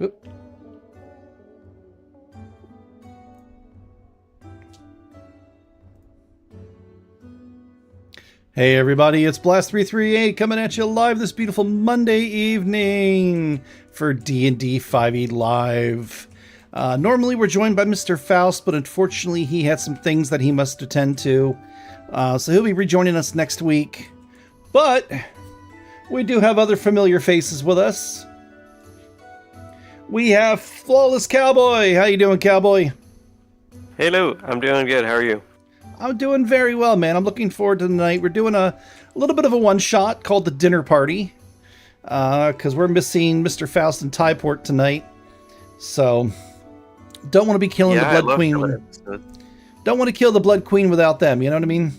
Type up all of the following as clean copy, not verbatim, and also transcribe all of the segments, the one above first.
Oop. Hey everybody, it's Blast338 coming at you live this beautiful Monday evening for D&D 5e Live. Normally we're joined by Mr. Faust, but unfortunately he had some things that he must attend to. So he'll be rejoining us next week. But we do have other familiar faces with us. We have Flawless Cowboy. How you doing, Cowboy? Hello, I'm doing good. How are you? I'm doing very well, man. I'm looking forward to tonight. We're doing a little bit of a one-shot called the Dinner Party, because we're missing Mr. Faust and Typort tonight. So, don't want to be killing the Blood Queen. Don't want to kill the Blood Queen without them. You know what I mean?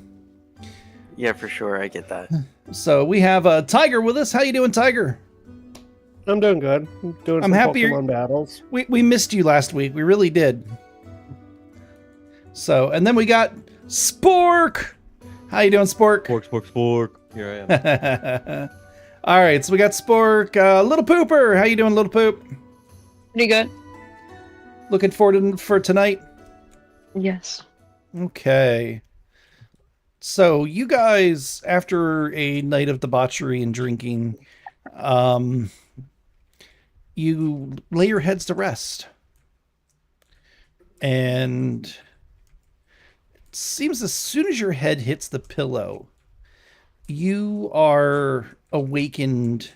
Yeah, for sure. I get that. So we have Tiger with us. How you doing, Tiger? I'm doing good. I'm doing some happy Pokemon battles. We missed you last week. We really did. So, and then we got Spork. How you doing, Spork? Spork. Here I am. All right, so we got Spork. Little Pooper. How you doing, Little Poop? Pretty good. Looking forward for tonight? Yes. Okay. So, you guys, after a night of debauchery and drinking, you lay your heads to rest. And it seems as soon as your head hits the pillow, you are awakened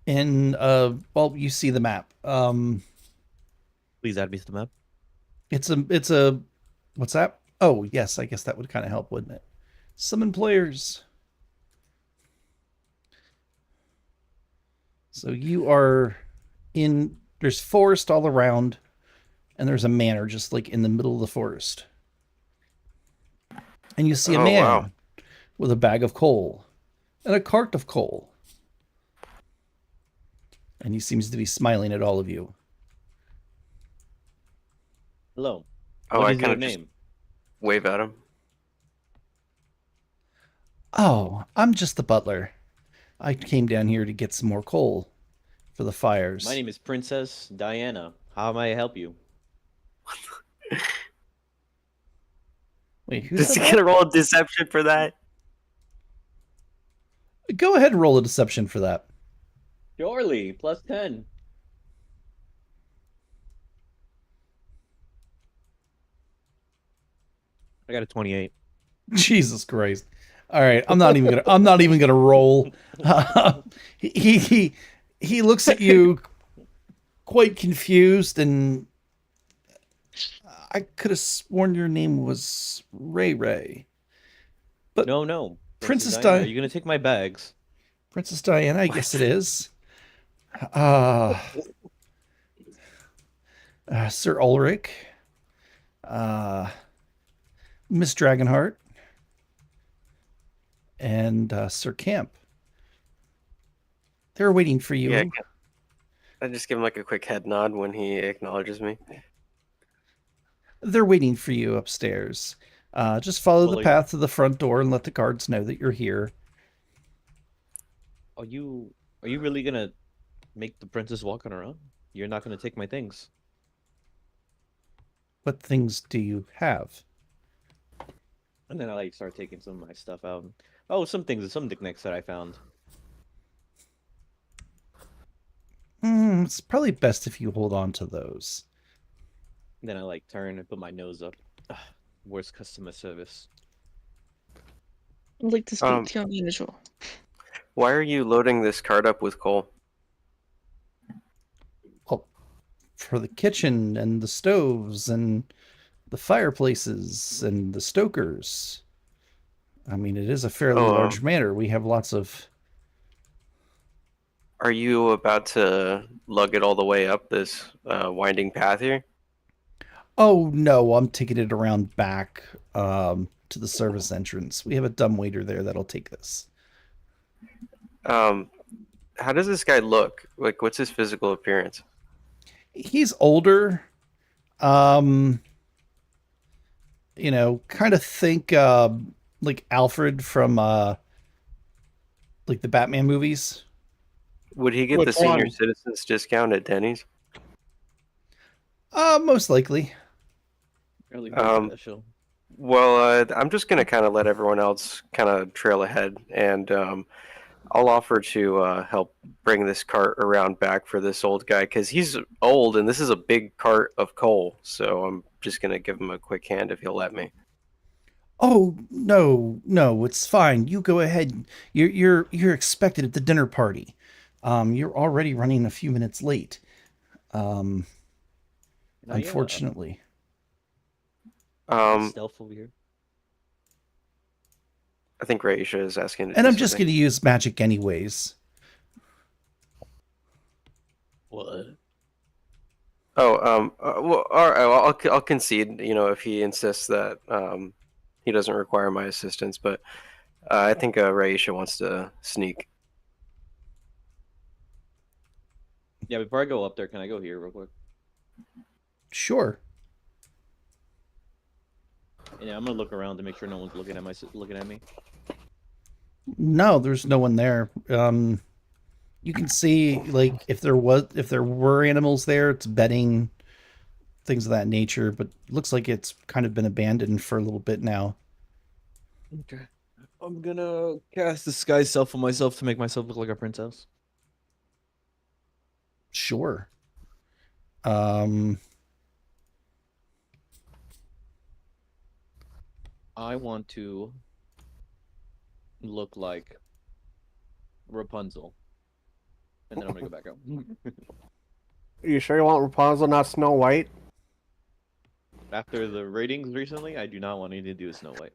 in well, you see the map. Please add me to the map. It's a what's that? Oh, yes, I guess that would kind of help, wouldn't it? Summon players. So you are in, there's forest all around, and there's a manor just like in the middle of the forest. And you see a man with a bag of coal and a cart of coal. And he seems to be smiling at all of you. Hello. Oh, What I is your kind of just name? wave at him. Oh, I'm just the butler. I came down here to get some more coal for the fires. My name is Princess Diana. How may I help you? Wait, who Is said he that? gonna roll a deception for that? Go ahead and roll a deception for that. Surely, plus 10. I got a 28. Jesus Christ! All right, I'm not even gonna roll. He looks at you quite confused, and I could have sworn your name was Ray Ray. But No. Princess Diana, Di- are you gonna take my bags? Princess Diana, I guess it is. Sir Ulrich, Miss Dragonheart, and Sir Camp. They're waiting for you. Yeah, I just give him like a quick head nod when he acknowledges me. They're waiting for you upstairs. Just follow the Well, path to the front door and let the guards know that you're here. Are you really gonna make the princess walk on her own? You're not gonna take my things. What things do you have? And then I like start taking some of my stuff out. Oh, some knickknacks that I found. It's probably best if you hold on to those. Then I like turn and put my nose up. Ugh, worst customer service. I'd like to speak to your manager. Why are you loading this cart up with coal? Well, for the kitchen and the stoves and the fireplaces and the stokers. I mean, it is a fairly large manor. We have lots of... Are you about to lug it all the way up this winding path here? Oh, no, I'm taking it around back to the service entrance. We have a dumbwaiter there that'll take this. How does this guy look? Like, what's his physical appearance? He's older. You know, kind of think like Alfred from like the Batman movies. Would he get the Which senior one? citizens discount at Denny's? Most likely. Early Um, special. Well, I'm just gonna kind of let everyone else kind of trail ahead, and I'll offer to help bring this cart around back for this old guy because he's old, and this is a big cart of coal. So I'm just gonna give him a quick hand if he'll let me. Oh no, no, it's fine. You go ahead. You're expected at the dinner party. You're already running a few minutes late. Um, Can I, unfortunately. stealth over here. I think Raisha is asking to And do I'm just something. going to use magic anyways. What? Oh, well, all right. Well, I'll concede. You know, if he insists that he doesn't require my assistance, but I think Raisha wants to sneak. Yeah, before I go up there, can I go here real quick? Sure. Yeah, I'm gonna look around to make sure no one's looking at me. No, there's no one there. You can see like if there were animals there, it's bedding, things of that nature, but it looks like it's kind of been abandoned for a little bit now. Okay. I'm gonna cast disguise self on myself to make myself look like a princess. Sure. Um, I want to look like Rapunzel. And then I'm gonna go back out. You sure you want Rapunzel, not Snow White? After the ratings recently, I do not want anything to do with Snow White.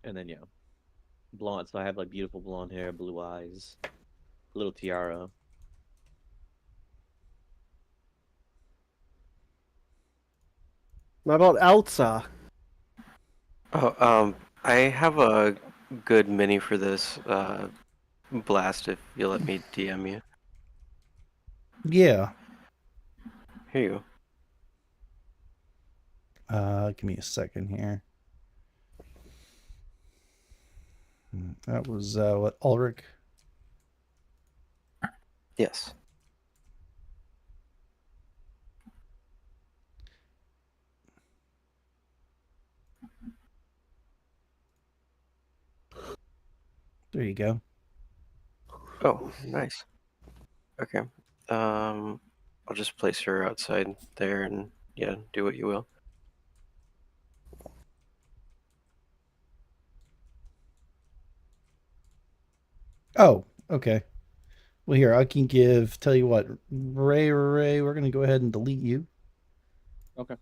And then yeah. Blonde, so I have like beautiful blonde hair, blue eyes, little tiara. What about Elsa? Oh, I have a good mini for this blast. If you let me DM you. yeah. Here you go. Give me a second here. That was what, Ulrich? Yes. There you go. Oh, nice. Okay. I'll just place her outside there, and yeah, do what you will. Oh, okay. Well, here, I can tell you what, Ray, we're going to go ahead and delete you. Okay.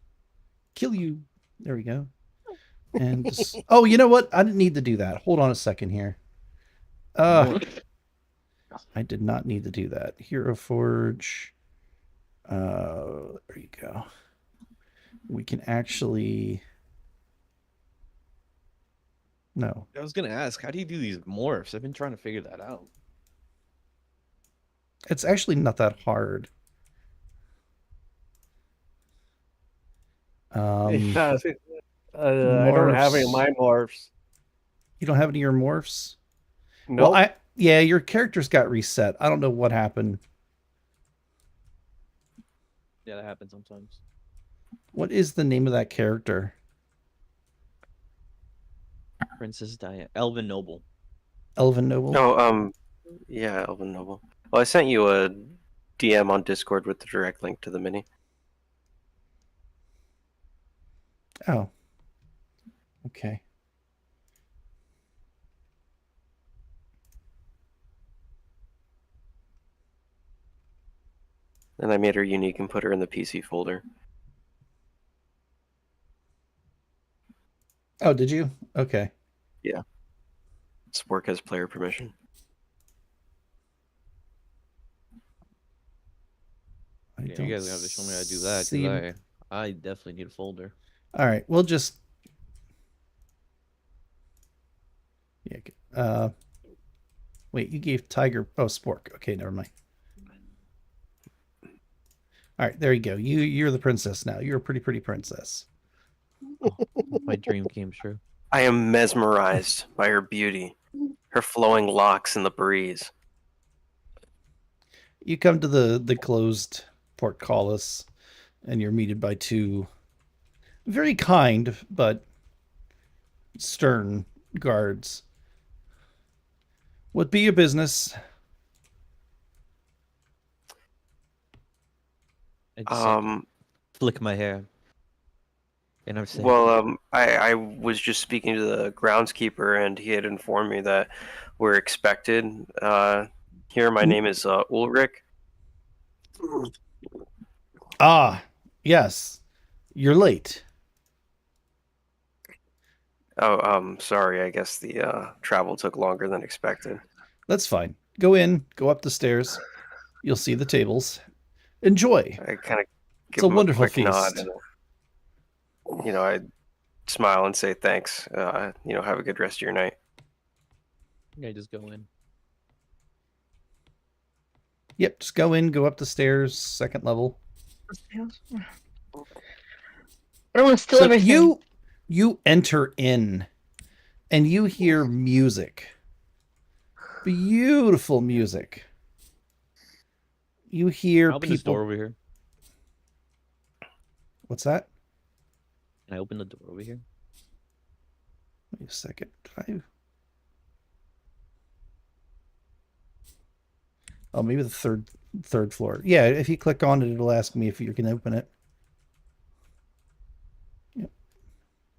Kill you. There we go. And just, oh, you know what? I didn't need to do that. Hold on a second here. I did not need to do that. Hero Forge. There you go. We can actually. No. I was gonna ask, how do you do these morphs? I've been trying to figure that out. It's actually not that hard. I don't have any of my morphs. You don't have any of your morphs? No. Well, yeah, your characters got reset. I don't know what happened. Yeah, that happens sometimes. What is the name of that character? Princess Diana, Elven Noble. Elven Noble? Oh, yeah, Elven Noble. Well, I sent you a DM on Discord with the direct link to the mini. Oh. Okay. And I made her unique and put her in the PC folder. Oh, did you? Okay. Yeah. Spork has player permission. Yeah, you guys have to show me how to do that because I definitely need a folder. All right, we'll just. Yeah. Wait, you gave Tiger. Oh, Spork. Okay, never mind. All right, there you go. You're the princess now. You're a pretty princess. Oh, my dream came true. I am mesmerized by her beauty, her flowing locks in the breeze. You come to the closed portcullis, and you're greeted by two very kind but stern guards. What be your business? I just flick my hair. And I'm saying, Well, I was just speaking to the groundskeeper, and he had informed me that we're expected here. My name is Ulrich. Ah, yes. You're late. Oh, sorry. I guess the travel took longer than expected. That's fine. Go in, go up the stairs. You'll see the tables. Enjoy. I kind of It's give a him wonderful a quick nod, feast. and I smile and say thanks. Have a good rest of your night. I just go in. Yep, just go in, go up the stairs, second level. I don't want to steal So everything. you enter in and you hear music. Beautiful music. You hear Can I open this people. door over here? What's that? Can I open the door over here? Wait a second. Oh, maybe the third floor. Yeah, if you click on it, it'll ask me if you can open it. Yep.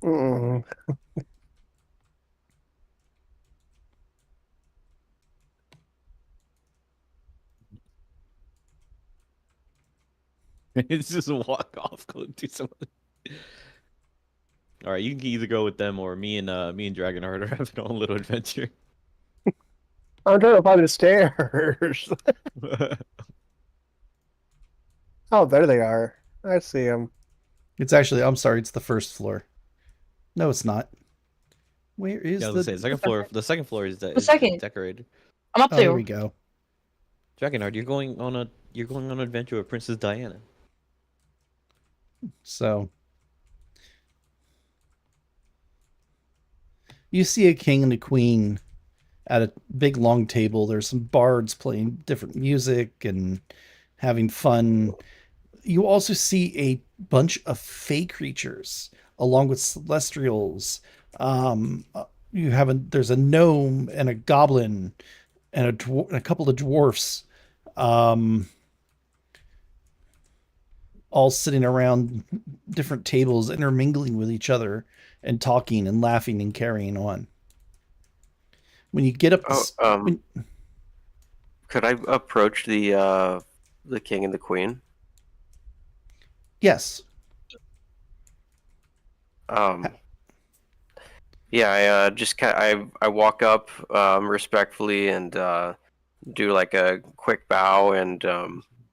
Mm. It's just a walk off. Go do something. All right, you can either go with them or me and Dragonheart are having our own little adventure. I'm trying to find the stairs. Oh, there they are. I see them. It's actually, I'm sorry, it's the first floor. No, it's not. Where is Yeah, I the... was gonna say second floor. The second floor is The second. decorated. I'm up Oh, there. there we go. Dragonheart, you're going on an adventure with Princess Diana. So you see a king and a queen at a big long table. There's some bards playing different music and having fun. You also see a bunch of fey creatures along with celestials. There's a gnome and a goblin and a couple of dwarfs, all sitting around different tables, intermingling with each other and talking and laughing and carrying on. When you get up, Could I approach the king and the queen? yes, Yeah, I walk up respectfully and do like a quick bow and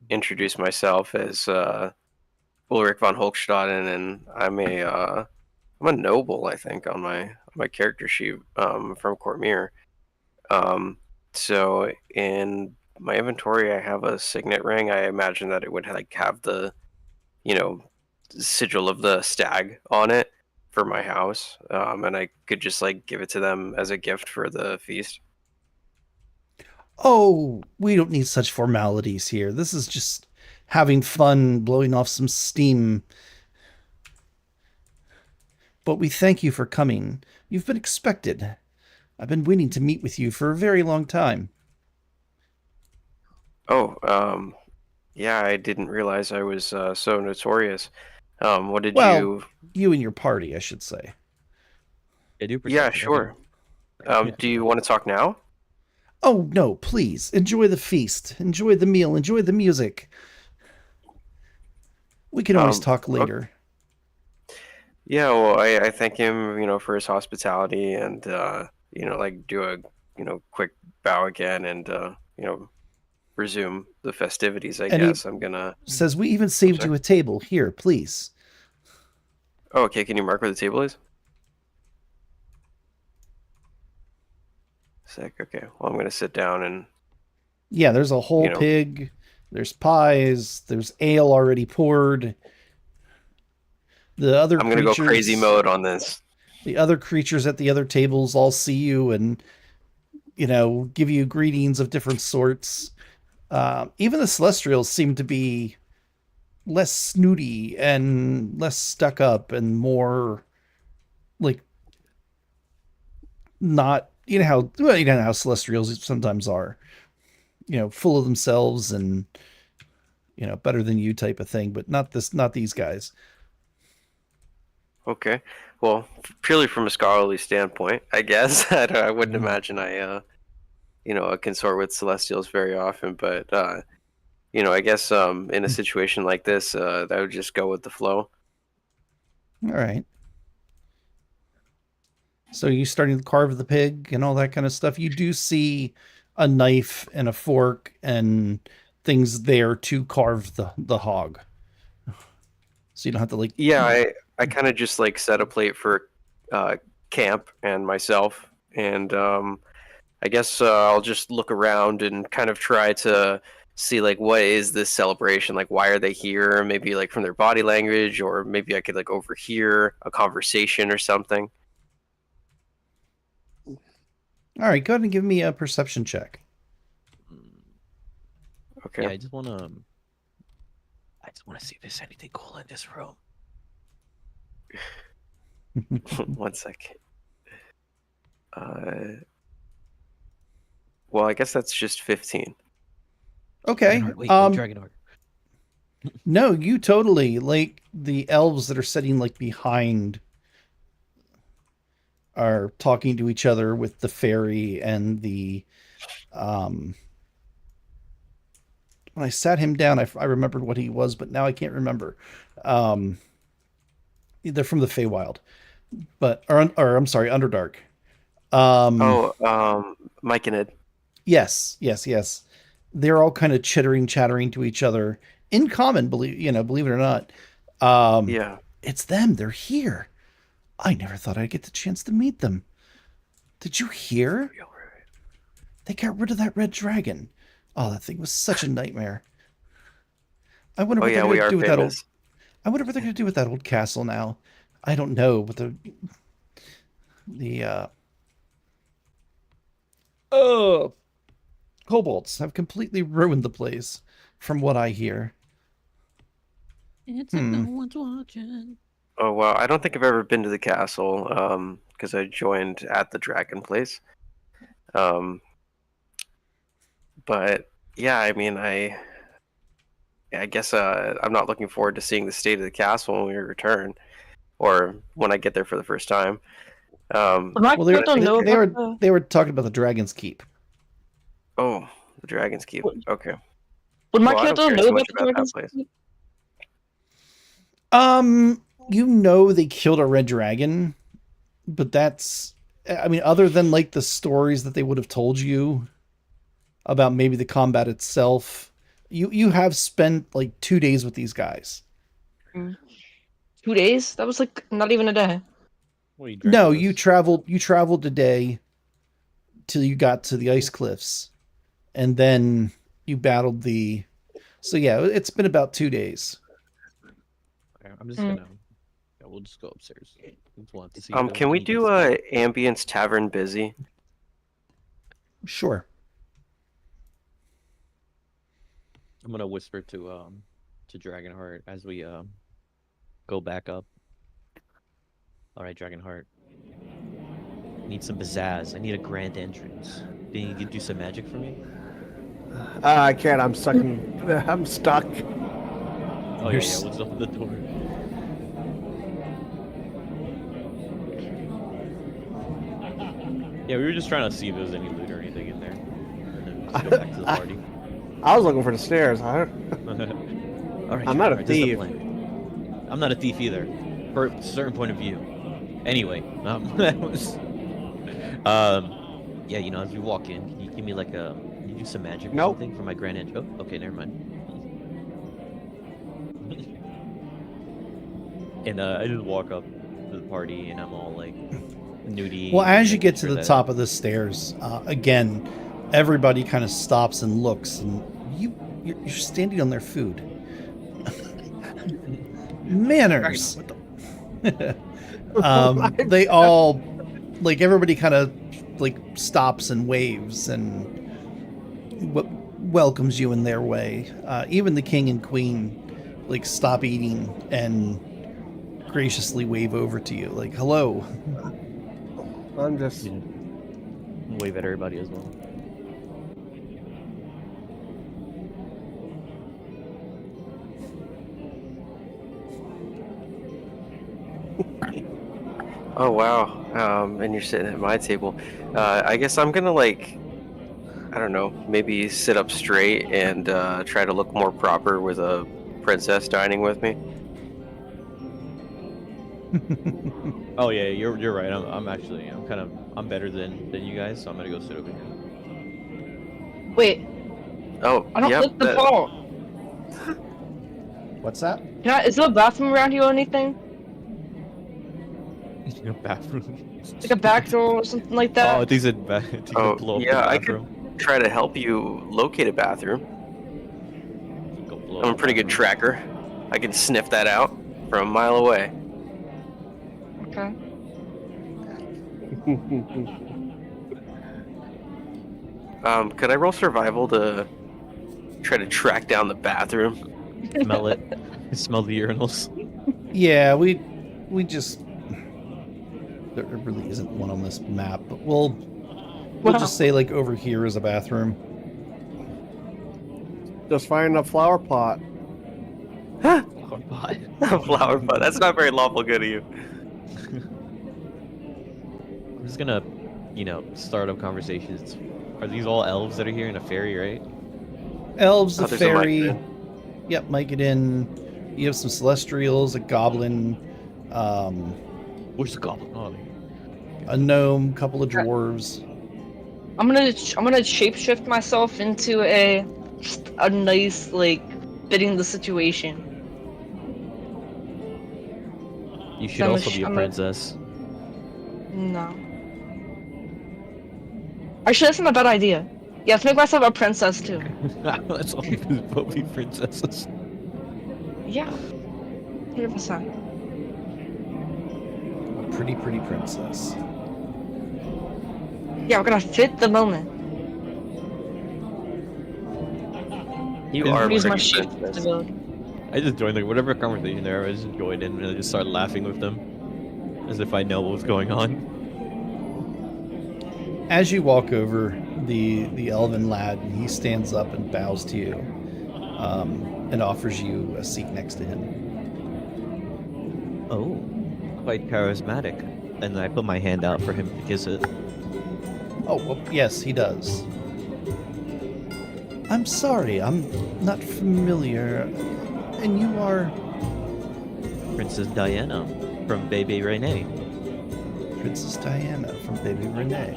introduce myself as Ulrich von Holkstaden, and I'm a noble, I think, on my character sheet from Cormyr. So in my inventory, I have a signet ring. I imagine that it would have the, sigil of the stag on it for my house, and I could just give it to them as a gift for the feast. Oh, we don't need such formalities here. This is just having fun, blowing off some steam. But we thank you for coming. You've been expected. I've been waiting to meet with you for a very long time. Oh, yeah, I didn't realize I was so notorious. What did Well, you... You and your party, I should say. Yeah, sure. Do you want to talk now? Oh, no, please. Enjoy the feast. Enjoy the meal. Enjoy the music. We can always talk later. Yeah, well, I thank him, for his hospitality and, do a, quick bow again and, resume the festivities, I guess. I'm gonna... Says we even saved you a table. Here, please. Oh, okay, can you mark where the table is? Sick, okay. Well, I'm gonna sit down and... Yeah, there's a whole pig. There's pies. There's ale already poured. The other I'm gonna go crazy mode on this. The other creatures at the other tables all see you and, give you greetings of different sorts. Even the Celestials seem to be less snooty and less stuck up and more like not, you know how Celestials sometimes are, full of themselves and, better than you type of thing, but not these guys. Okay. Well, purely from a scholarly standpoint, I guess I wouldn't imagine I consort with Celestials very often, but I guess in a situation like this, I would just go with the flow. All right. So you starting to carve the pig and all that kind of stuff. You do see a knife and a fork and things there to carve the hog. So you don't have to Yeah, I kind of just like set a plate for camp and myself, and I guess I'll just look around and kind of try to see like what is this celebration, like why are they here? Maybe like from their body language, or maybe I could like overhear a conversation or something. All right, go ahead and give me a perception check. Okay. Yeah, I just want to see if there's anything cool in this room. 1 second. Well, I guess that's just 15. Okay. Dragonheart, wait, Dragonheart. No, you totally like the elves that are sitting like behind are talking to each other with the fairy and the when I sat him down, I remembered what he was, but now I can't remember. They're from the Feywild, or I'm sorry, Underdark. Mike and Ed. Yes. They're all kind of chattering to each other in common. Believe it or not. Yeah. It's them. They're here. I never thought I'd get the chance to meet them. Did you hear? They got rid of that red dragon. Oh, that thing was such a nightmare. I wonder what they're going to do with that old. I wonder what they're going to do with that old castle now. I don't know, but the kobolds have completely ruined the place, from what I hear. It's like no one's watching. Oh, well, I don't think I've ever been to the castle, because I joined at the Dragon Place. But yeah, I mean, I guess I'm not looking forward to seeing the state of the castle when we return, or when I get there for the first time. Well, they were talking about the Dragon's Keep. Oh, the Dragon's Keep. Okay. Would my Well, I character don't care know too about much the about that Dragon's place. Keep? They killed a red dragon, but that's, I mean, other than like the stories that they would have told you about maybe the combat itself, you have spent like 2 days with these guys. 2 days? That was like not even a day. No, you traveled a day till you got to the ice cliffs, and then you battled the. So yeah, it's been about 2 days. Okay, I'm just gonna. Yeah, we'll just go upstairs. Want to see Can we do Ambience Tavern Busy? Sure. I'm gonna whisper to Dragonheart as we go back up. All right, Dragonheart. I need some pizzazz. I need a grand entrance. You can do some magic for me? I can't. I'm stuck. I'm stuck. Oh yeah, let's open the door. Yeah, we were just trying to see if there was any loot or anything in there, and then just go back to the party. I was looking for the stairs. All right, I'm not a Dragonheart, this is the thief. plan. I'm not a thief either, for a certain point of view. Anyway, that was. Yeah, as we walk in, can you give me like a? Can you do some magic or Nope. something for my grand entrance? Oh, okay, never mind. And I just walk up to the party, and I'm all like nudie. Well, as you and get to sure the that- top of the stairs, again, everybody kind of stops and looks, and you're standing on their food. Manners. They all, like, everybody kind of like stops and waves and welcomes you in their way. Even the king and queen like stop eating and graciously wave over to you, like, hello. I'm just. Wave at everybody as well. Oh wow. And you're sitting at my table. I guess I'm gonna like, I don't know, maybe sit up straight and try to look more proper with a princess dining with me. Oh yeah, you're right. I'm better than you guys, so I'm gonna go sit over here. Wait, Oh, I don't yep, like the that- phone. What's that? Is there a bathroom around here or anything? Your bathroom. Like a back door or something like that? Oh, these are bad. Oh, Blow up yeah, the I bathroom. try to help you locate a bathroom. Go blow I'm a up the pretty good bathroom. tracker. I can sniff that out from a mile away. Okay. Could I roll survival to try to track down the bathroom? Smell it. Smell the urinals. Yeah, we just, there really isn't one on this map, but we'll Wow. just say like over here is a bathroom. Just find a flower pot. Oh, God. Flower pot. That's not very lawful good of you. I'm just gonna, start up conversations. Are these all elves that are here in a ferry, right? Elves, Oh, a there's a mic fairy. there. Yep, Mycadin. You have some celestials, a goblin, Where's the goblin? Oh, a gnome, couple of dwarves. I'm gonna shapeshift myself into a nice, like, fitting the situation. you should I'm a also sh- be a I'm a- princess. No. Actually, that's not a bad idea. Yeah, let's make myself a princess too. Let's all be princesses. Yeah. 100%. A pretty princess. Yeah, we're gonna fit the moment. You Yeah. are Use my pretty shape princess. ability. I just joined whatever conversation there. I just joined in and I just started laughing with them, as if I know what was going on. As you walk over, the elven lad, he stands up and bows to you, and offers you a seat next to him. Oh, quite charismatic. And I put my hand out for him to kiss it. Oh, well, yes, he does. I'm sorry, I'm not familiar. And you are Princess Diana from Bebe Rene. Princess Diana from Baby Renee.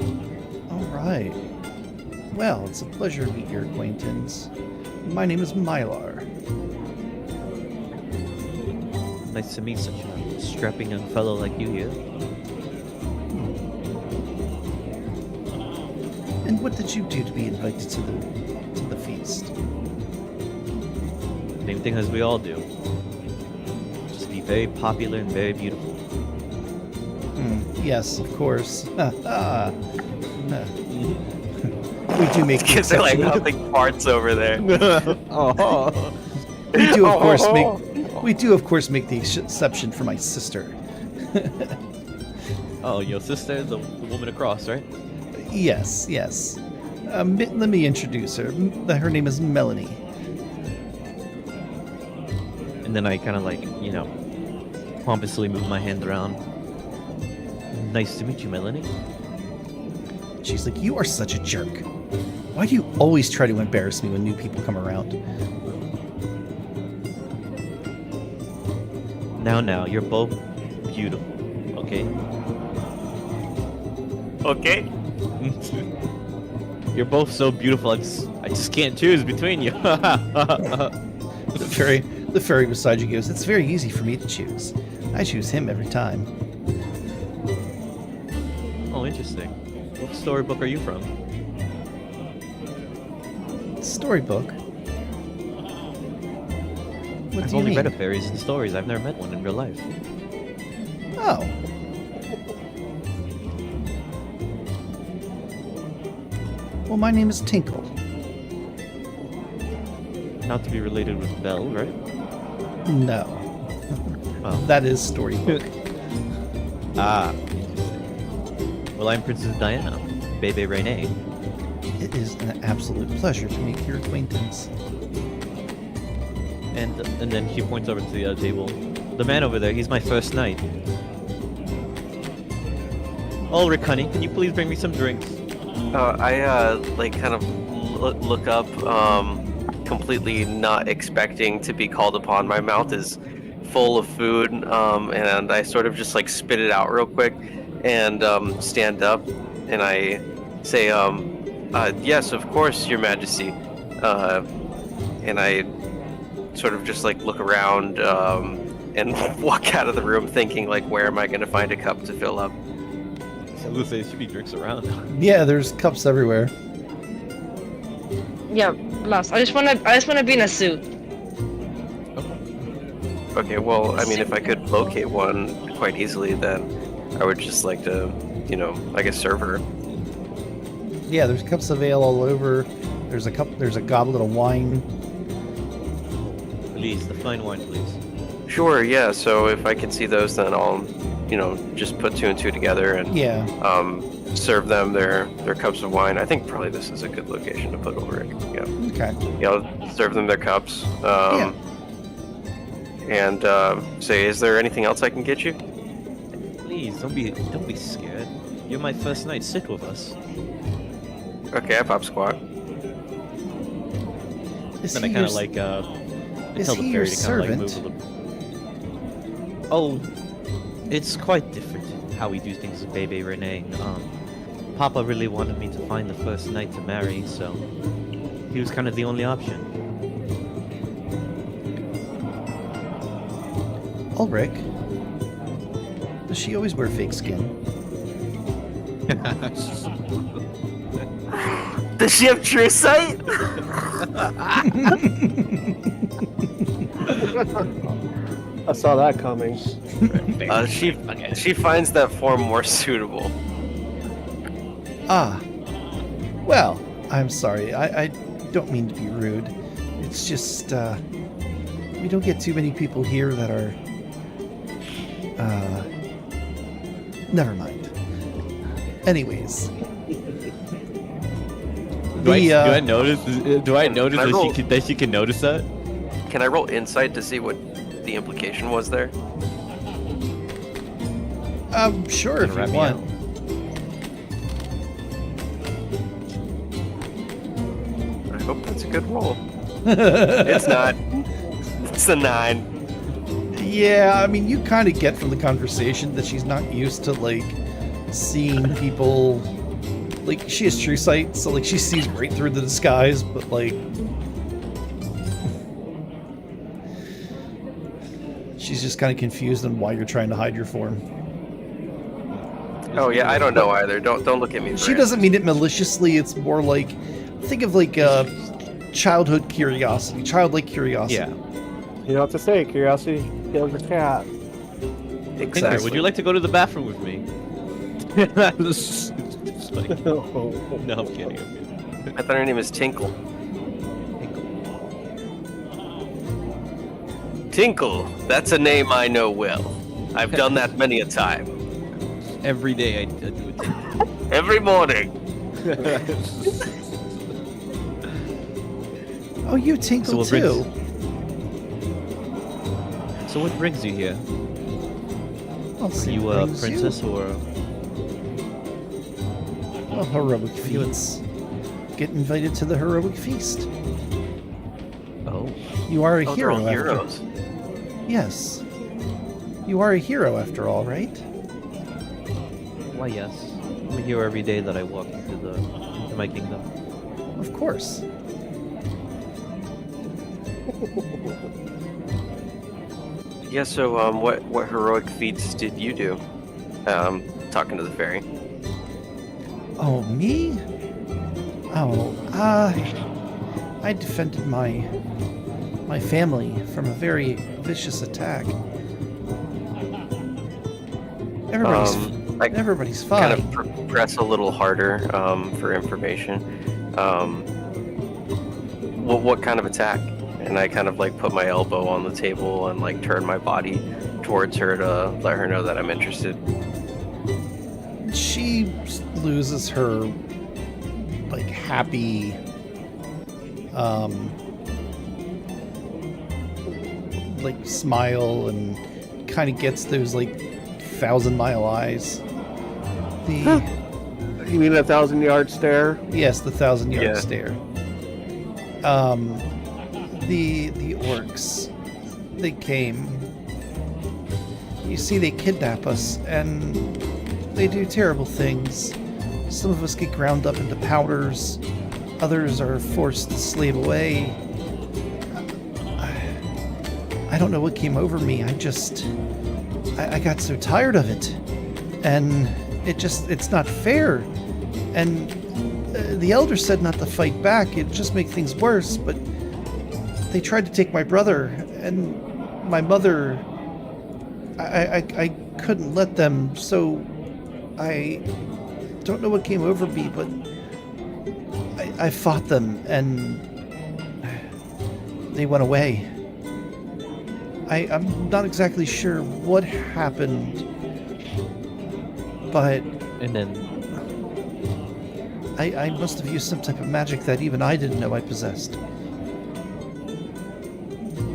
All right. Well, it's a pleasure to meet your acquaintance. My name is Mylar. Nice to meet such a strapping young fellow like you here. And what did you do to be invited to the feast? Same thing as we all do. Just be very popular and very beautiful. Yes, of course. We do make the Kids are like exception. nothing parts over there. Oh. We do of course make the exception for my sister. Oh, your sister, the woman across, right? Yes. Let me introduce her. Her name is Melanie. And then I kind of like, pompously move my hand around. Nice to meet you, Melanie. She's like, you are such a jerk. Why do you always try to embarrass me when new people come around? Now, you're both beautiful, okay? Okay. You're both so beautiful, I just can't choose between you. The fairy beside you goes, it's very easy for me to choose. I choose him every time. Oh, interesting. What storybook are you from? Storybook? What I've do you only mean? read of fairies in stories. I've never met one in real life. Oh, Well, my name is Tinkle. Not to be related with Belle, right? No. Oh. That is storybook. Ah. Well, I'm Princess Diana, Bebe Renee. It is an absolute pleasure to make your acquaintance. And then she points over to the other table. The man over there, he's my first knight. Ulrich, honey, can you please bring me some drinks? I like kind of look up, completely not expecting to be called upon. My mouth is full of food, and I sort of just like spit it out real quick, and stand up, and I say, yes, of course, Your Majesty, and I sort of just like look around, and walk out of the room thinking like, where am I going to find a cup to fill up? I was gonna say, there should be drinks around. Yeah, there's cups everywhere. Yeah, blast. I just wanna be in a suit. Okay, well, I mean, if I could locate one quite easily, then I would just like to, I guess serve her. Yeah, there's cups of ale all over. There's a goblet of wine. Please, the fine wine, please. Sure, yeah, so if I can see those, then I'll, just put two and two together and Yeah. serve them their cups of wine. I think probably this is a good location to put Ulrich. Yeah. Okay. Yeah, I'll serve them their cups. Yeah. And say, is there anything else I can get you? Please, don't be scared. You're my first knight. Sit with us. Okay, I pop squat. Is Then I he kind of your- like I is tell the he fairy your to kind of like move a servant? little. Oh, it's quite different how we do things with Bebe Renee. Papa really wanted me to find the first knight to marry, so he was kind of the only option. Ulrich? Does she always wear fake skin? Does she have true sight? I saw that coming. She finds that form more suitable. Ah. Well, I'm sorry. I don't mean to be rude. It's just, we don't get too many people here that are, never mind. Anyways. Do I The, notice? Do I notice Can I roll? that she can notice that? Can I roll insight to see what the implication was there? Sure, if Wrap you me want. I hope that's a good roll. It's not. It's a 9. Yeah, I mean, you kind of get from the conversation that she's not used to, like, seeing people. Like, she has true sight, so, like, she sees right through the disguise, but, like. She's just kind of confused on why you're trying to hide your form. Oh yeah, I don't know either. Don't look at me. She doesn't mean it maliciously, it's more like. Think of, like, childhood curiosity, childlike curiosity. Yeah. You know what to say, curiosity kills a cat. Tinker, Exactly. would you like to go to the bathroom with me? It's funny. No, I'm kidding. I thought her name was Tinkle. Tinkle. That's a name I know well. I've done that many a time. Every day I do a tinkle. Every morning. Oh, you tinkle So what too. So what brings you here? I'll Are see you what a brings princess you. or? Well, heroic feats. Get invited to the heroic feast. Oh, You are a Oh, they're hero. all heroes. Yes. You are a hero after all, right? why yes. I'm here every day that I walk into my kingdom. Of course. Yeah. So, what heroic feats did you do? Talking to the fairy. Oh, me? Oh, I defended my family from a very vicious attack. Everybody's I everybody's kind fine. of press a little harder for information. What kind of attack? And I kind of like put my elbow on the table and like turn my body towards her to let her know that I'm interested. She loses her like happy like smile and kind of gets those like 1,000-mile eyes. The You mean a 1,000-yard stare? yes, the 1,000-yard Yeah. stare. The orcs, they came. You see, they kidnap us and they do terrible things. Some of us get ground up into powders. Others are forced to slave away. I don't know what came over me. I got so tired of it. And it's not fair. And the elder said not to fight back. It'd just make things worse. But they tried to take my brother and my mother. I couldn't let them, so I don't know what came over me, but I fought them and they went away. I'm not exactly sure what happened, but And then I must have used some type of magic that even I didn't know I possessed.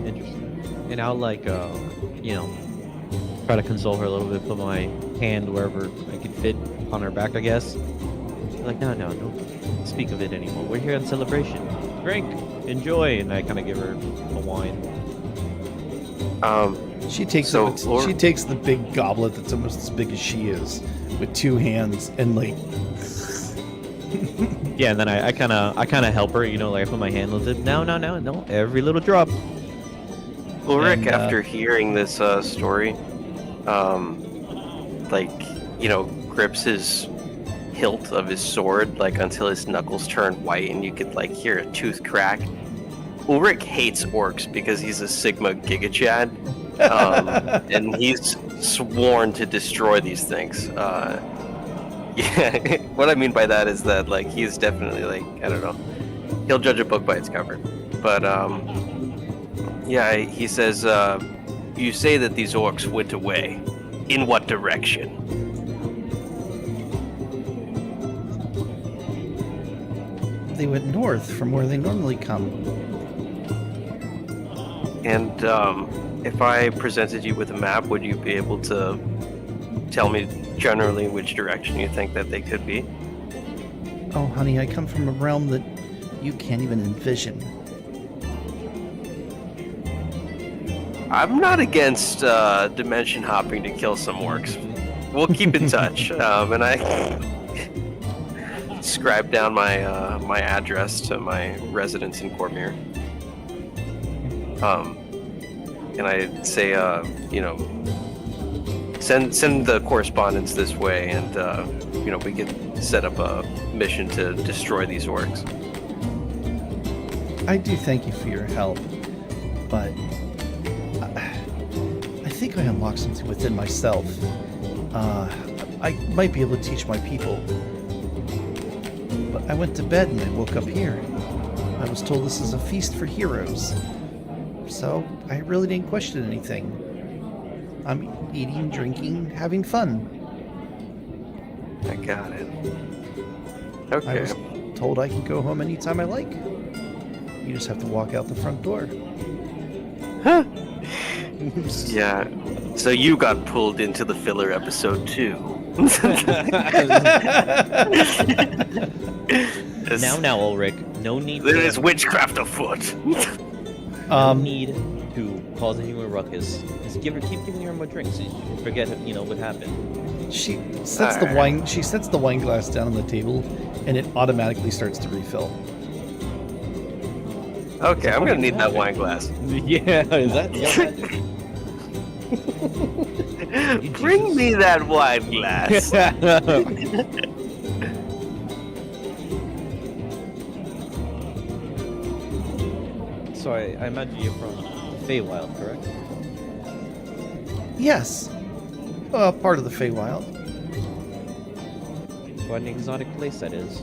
interesting. And I'll like try to console her a little bit, put my hand wherever I could fit on her back, I guess. Like, no, don't speak of it anymore. We're here on celebration. Drink, enjoy, and I kind of give her a wine. She takes So, she takes the big goblet that's almost as big as she is, with two hands, and like Yeah, and then I kind of help her, like I put my hand on it. No, every little drop. Ulrich, And, after hearing this story, grips his hilt of his sword like until his knuckles turn white and you could like hear a tooth crack. Ulrich hates orcs because he's a Sigma Gigachad, and he's sworn to destroy these things. Yeah, what I mean by that is that like he's definitely like, I don't know, he'll judge a book by its cover. But yeah, he says, you say that these orcs went away. In what direction? they went north from where they normally come. And if I presented you with a map, would you be able to tell me generally which direction you think that they could be? Oh, honey, I come from a realm that you can't even envision. I'm not against dimension hopping to kill some orcs. We'll keep in touch. And I scribe down my address to my residence in Cormyr. And I say, send the correspondence this way, and we can set up a mission to destroy these orcs. I do thank you for your help, but I think I unlocked something within myself. I might be able to teach my people. But I went to bed and I woke up here. I was told this is a feast for heroes. So I really didn't question anything. I'm eating, drinking, having fun. I got it. I Okay. was told I can go home anytime I like. You just have to walk out the front door. Yeah. So you got pulled into the filler episode too. Now, Ulrich, no need. There is witchcraft afoot. No need to cause a human ruckus. Just keep giving her more drinks. So you forget, what happened. She sets the wine. She sets the wine glass down on the table, and it automatically starts to refill. Okay, I'm gonna need that wine glass. Yeah, is that? Bring me that wine glass. So I imagine you're from Feywild, correct? Yes, part of the Feywild. What an exotic place that is.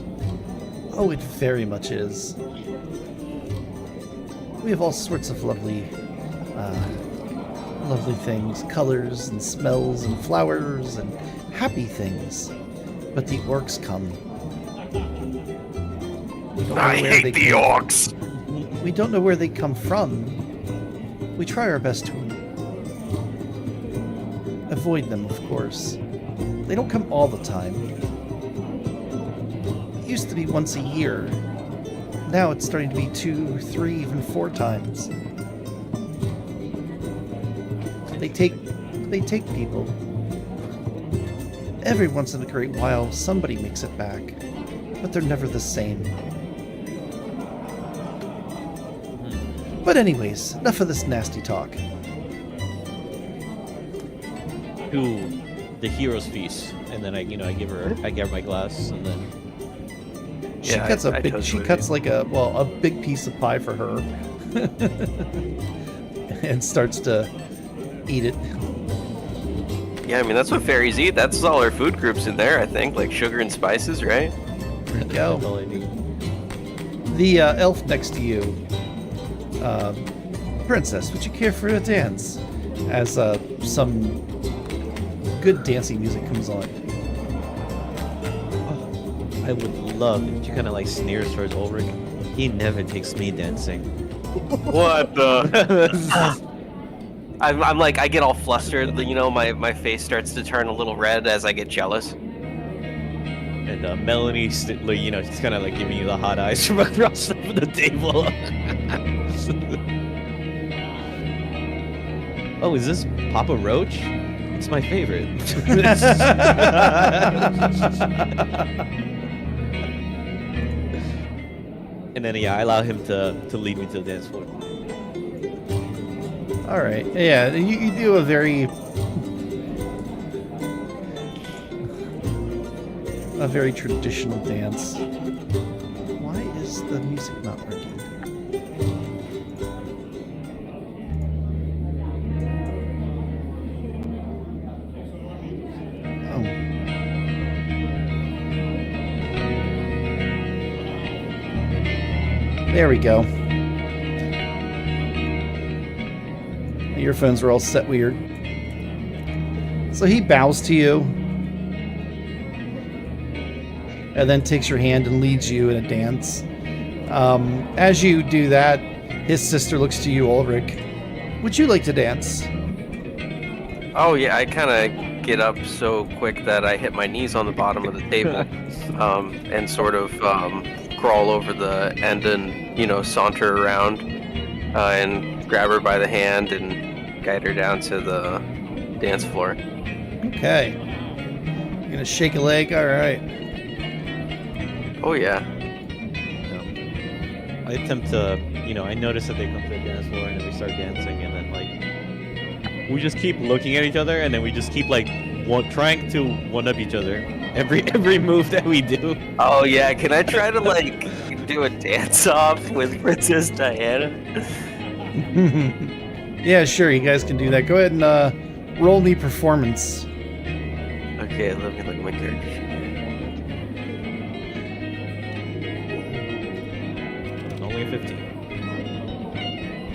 Oh, it very much is. We have all sorts of lovely things, colors and smells and flowers and happy things. But the orcs come. We don't know I where hate they the come- orcs. We don't know where they come from. We try our best to avoid them, of course. They don't come all the time. It used to be once a year. Now it's starting to be 2, 3, even 4 times. They take people. Every once in a great while, somebody makes it back, but they're never the same. But anyways, enough of this nasty talk. To the hero's feast, and then I give her my glass, and then She Yeah, cuts I a big. totally She agree. cuts like a big piece of pie for her, and starts to eat it. Yeah, I mean that's what fairies eat. That's all our food groups in there, I think, like sugar and spices, right? There you that's go. all I need. The elf next to you, Princess, would you care for a dance? As some good dancing music comes on. I would love if you kind of like sneers towards Ulrich. He never takes me dancing. What the? I'm like, I get all flustered. You know, my face starts to turn a little red as I get jealous. And Melanie, she's kind of like giving you the hot eyes from across the table. Oh, is this Papa Roach? It's my favorite. And then I allow him to lead me to the dance floor. All right. Yeah, you do a very traditional dance. Why is the music not working? Oh. There we go. The earphones are all set weird. So he bows to you, and then takes your hand and leads you in a dance. As you do that, his sister looks to you, Ulrich. Would you like to dance? Oh yeah, I kind of get up so quick that I hit my knees on the bottom of the table, and sort of crawl over the end and saunter around, and grab her by the hand and guide her down to the dance floor. Okay. You're gonna shake a leg? Alright. Oh yeah. I attempt to, I notice that they come to the dance floor and then we start dancing, and then like we just keep looking at each other, and then we just keep trying to one up each other every move that we do. Oh yeah. Can I try to do a dance off with Princess Diana? Yeah, sure, you guys can do that. Go ahead and roll me performance. Okay, let me look at my character sheet. Only a 15.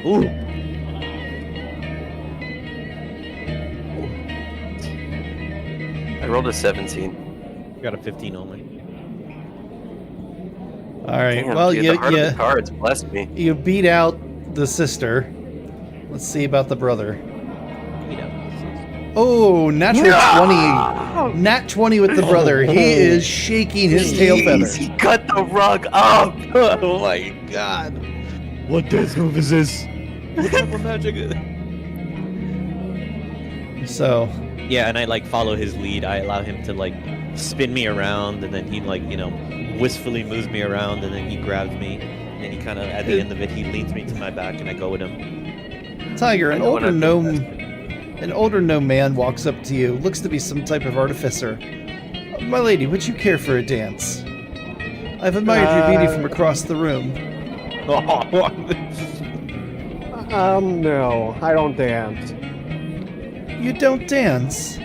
Ooh. I rolled a 17. Got a 15 only. Alright, Damn, well, dude, the heart of the cards blessed me. you beat out the sister. Let's see about the brother. Oh, natural 20. Nat 20 with the brother. He is shaking his tail feather. He cut the rug up. Oh my god. What dance move is this? What type of magic is So, Yeah, and I follow his lead. I allow him to spin me around, and then he wistfully moves me around, and then he grabs me, and then he kind of at the end of it he leans me to my back, and I go with him. Tiger, I an don't wanna older do gnome. An older gnome man walks up to you, looks to be some type of artificer. My lady, would you care for a dance? I've admired your beauty from across the room. No, I don't dance. You don't dance?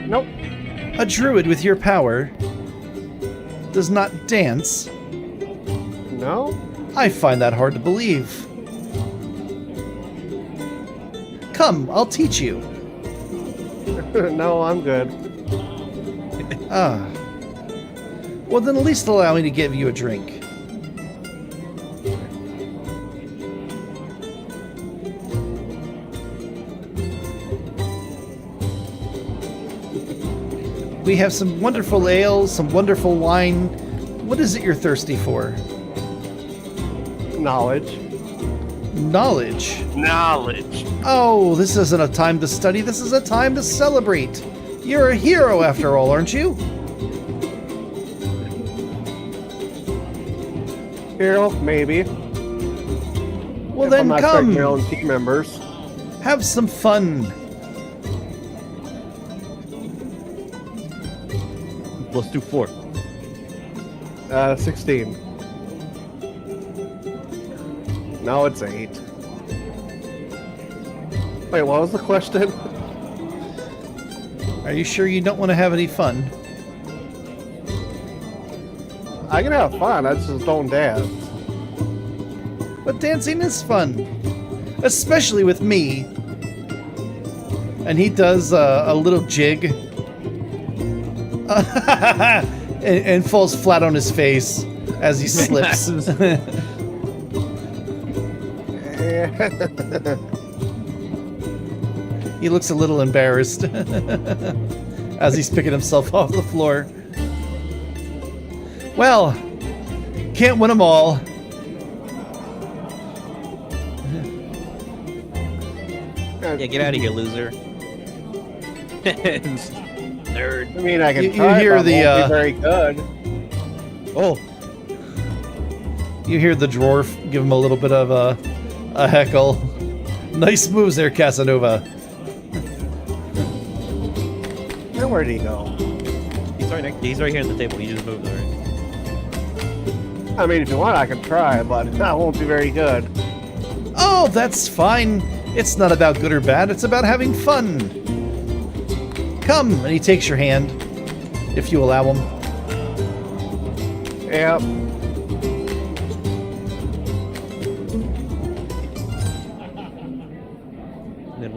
Nope. A druid with your power does not dance? No? I find that hard to believe. Come, I'll teach you. No, I'm good. Ah. Well, then at least allow me to give you a drink. We have some wonderful ale, some wonderful wine. What is it you're thirsty for? Knowledge. Knowledge. Knowledge. Oh, this isn't a time to study, this is a time to celebrate. You're a hero after all, aren't you? Hero, maybe. Well If then I'm not come, taking my own team members. have some fun. Let's do 4. 16. No, it's 8. Wait, what was the question? Are you sure you don't want to have any fun? I can have fun, I just don't dance. But dancing is fun. Especially with me. And he does a little jig. and falls flat on his face as he slips. He looks a little embarrassed as he's picking himself off the floor. Well, can't win them all. Yeah, get out of here, loser. Nerd. I mean, I can You try, hear but the, I won't be very good. Oh, You hear the dwarf give him a little bit of a heckle. Nice moves there, Casanova. Now where'd he go? he's right here at the table. He just moved already. I mean, if you want, I can try, but I won't be very good. Oh, that's fine. It's not about good or bad, it's about having fun. Come, and he takes your hand, if you allow him. Yep. And then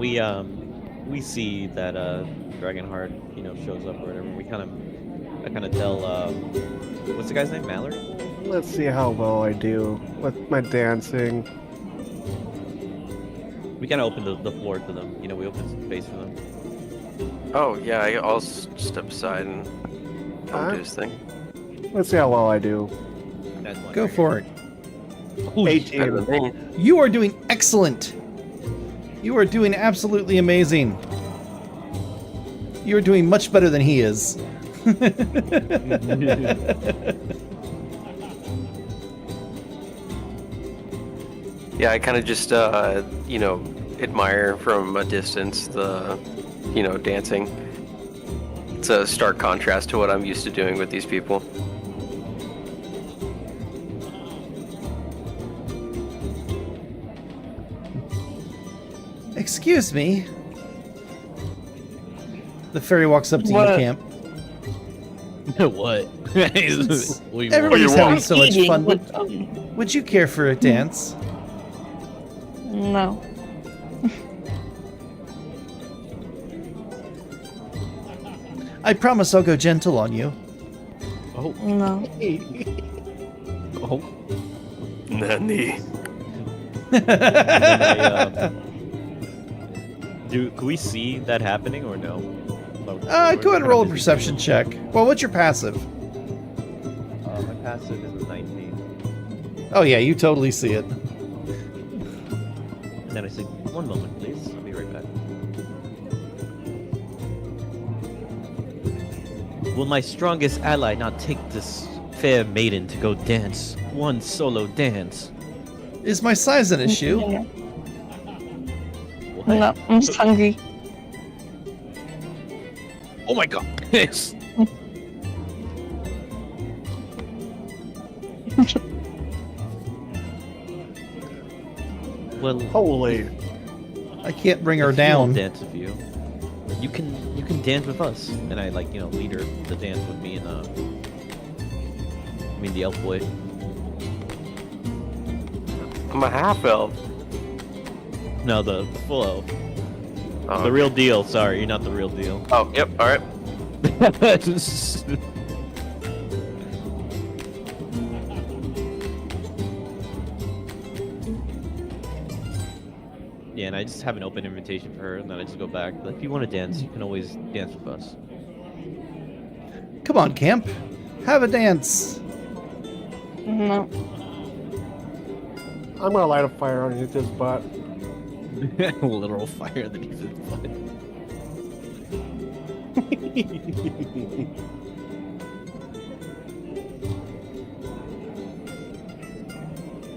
we see that Dragonheart, shows up or whatever. I kind of tell what's the guy's name? Mallory? Let's see how well I do with my dancing. We kind of open the floor to them. We open some space for them. Oh yeah, I'll step aside and I'll do his thing. Let's see how well I do. That's one Go right for it. here. 18. Better than me. You are doing excellent. You are doing absolutely amazing. You are doing much better than he is. Yeah, I kind of just admire from a distance the dancing. It's a stark contrast to what I'm used to doing with these people. Excuse me. The fairy walks up to you, What? Camp. What? Everybody's you having want? so much Eating fun. with them. Would you care for a dance? No. I promise I'll go gentle on you. Oh, No. oh. Nani? Can we see that happening or no? Go ahead and roll a perception check. Well, what's your passive? My passive is a 19. Oh yeah, you totally see it. And then I say, 1 moment, please. I'll be right back. Will my strongest ally not take this fair maiden to go dance? One solo dance. Is my size an issue? What? No, I'm just hungry. Oh my god. Yes. Well, Holy. I can't bring her if you won't down. dance with you. You can dance with us, and I lead her to dance with me and the elf boy. I'm a half elf. No, the full elf. Oh, The real deal. Sorry, you're not the real deal. Oh, yep. All right. Yeah, and I just have an open invitation for her, and then I just go back. Like, if you want to dance, you can always dance with us. Come on, Camp. Have a dance. No. I'm gonna light a fire underneath his butt. Literal fire underneath his butt.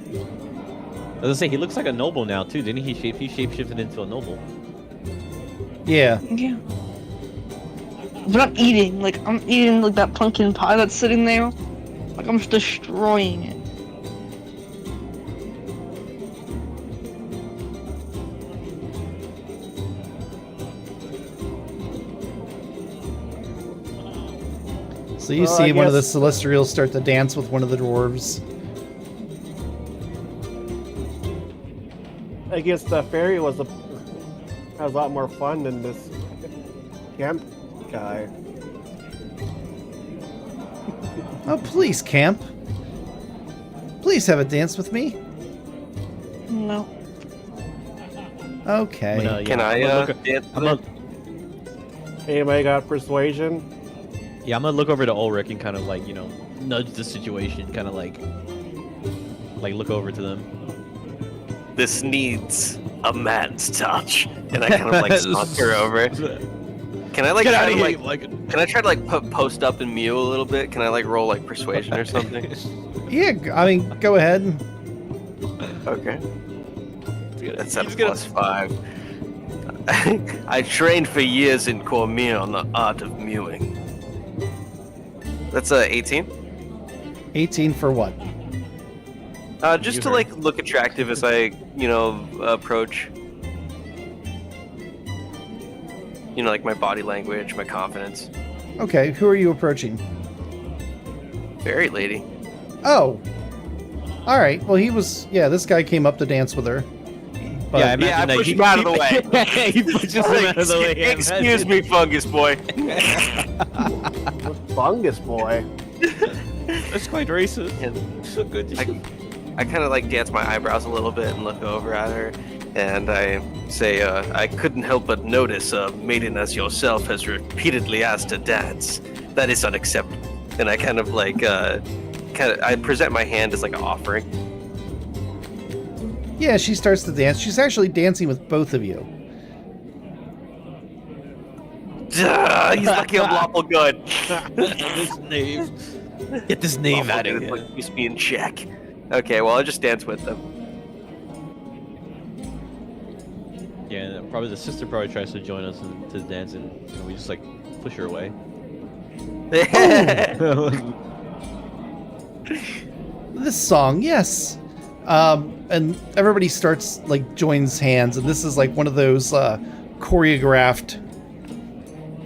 I was gonna say, he looks like a noble now, too. Didn't he shapeshifted into a noble? Yeah. Yeah. But I'm eating. Like, I'm eating, like, that pumpkin pie that's sitting there. Like, I'm destroying it. So you Well, see I one of the guess- Celestials start to dance with one of the dwarves. I guess the fairy has a lot more fun than this camp guy. Oh, please, Camp. Please have a dance with me. No. Okay. But, Can yeah, I I'm gonna look- dance I'm with gonna- Anybody got persuasion? Yeah, I'm gonna look over to Ulrich and kind of like, you know, nudge the situation, kind of like look over to them. This needs a man's touch, and I kind of like saunter over. Can I like Get try out to of here, like? Can I try to like post up and mew a little bit? Can I like roll like persuasion or something? Yeah, I mean, go ahead. Okay. That's at He's a gonna- +5. I trained for years in Cormier on the art of mewing. That's 18. 18 for what? Just You to heard. like look attractive as I, approach. You know, like my body language, my confidence. Okay, who are you approaching? Fairy lady. Oh. All right. Well, this guy came up to dance with her. But Yeah, I Yeah, I imagine that pushed he- him out of the way. he pushes him out of the way. I Excuse imagine. me, fungus boy. Fungus boy. That's quite racist. And So good. I kind of like dance my eyebrows a little bit and look over at her, and I say, I couldn't help but notice a maiden as yourself has repeatedly asked to dance. That is unacceptable. And I kind of like, I present my hand as like an offering. yeah, she starts to dance. She's actually dancing with both of you. Duh, he's lucky I'm lawful good. this knave. Get this knave out of here. Like, keeps me in check. Okay, well, I'll just dance with them. Yeah, and probably the sister probably tries to join us to dance, and we just like push her away. This song, yes. And everybody starts like joins hands, and this is like one of those choreographed.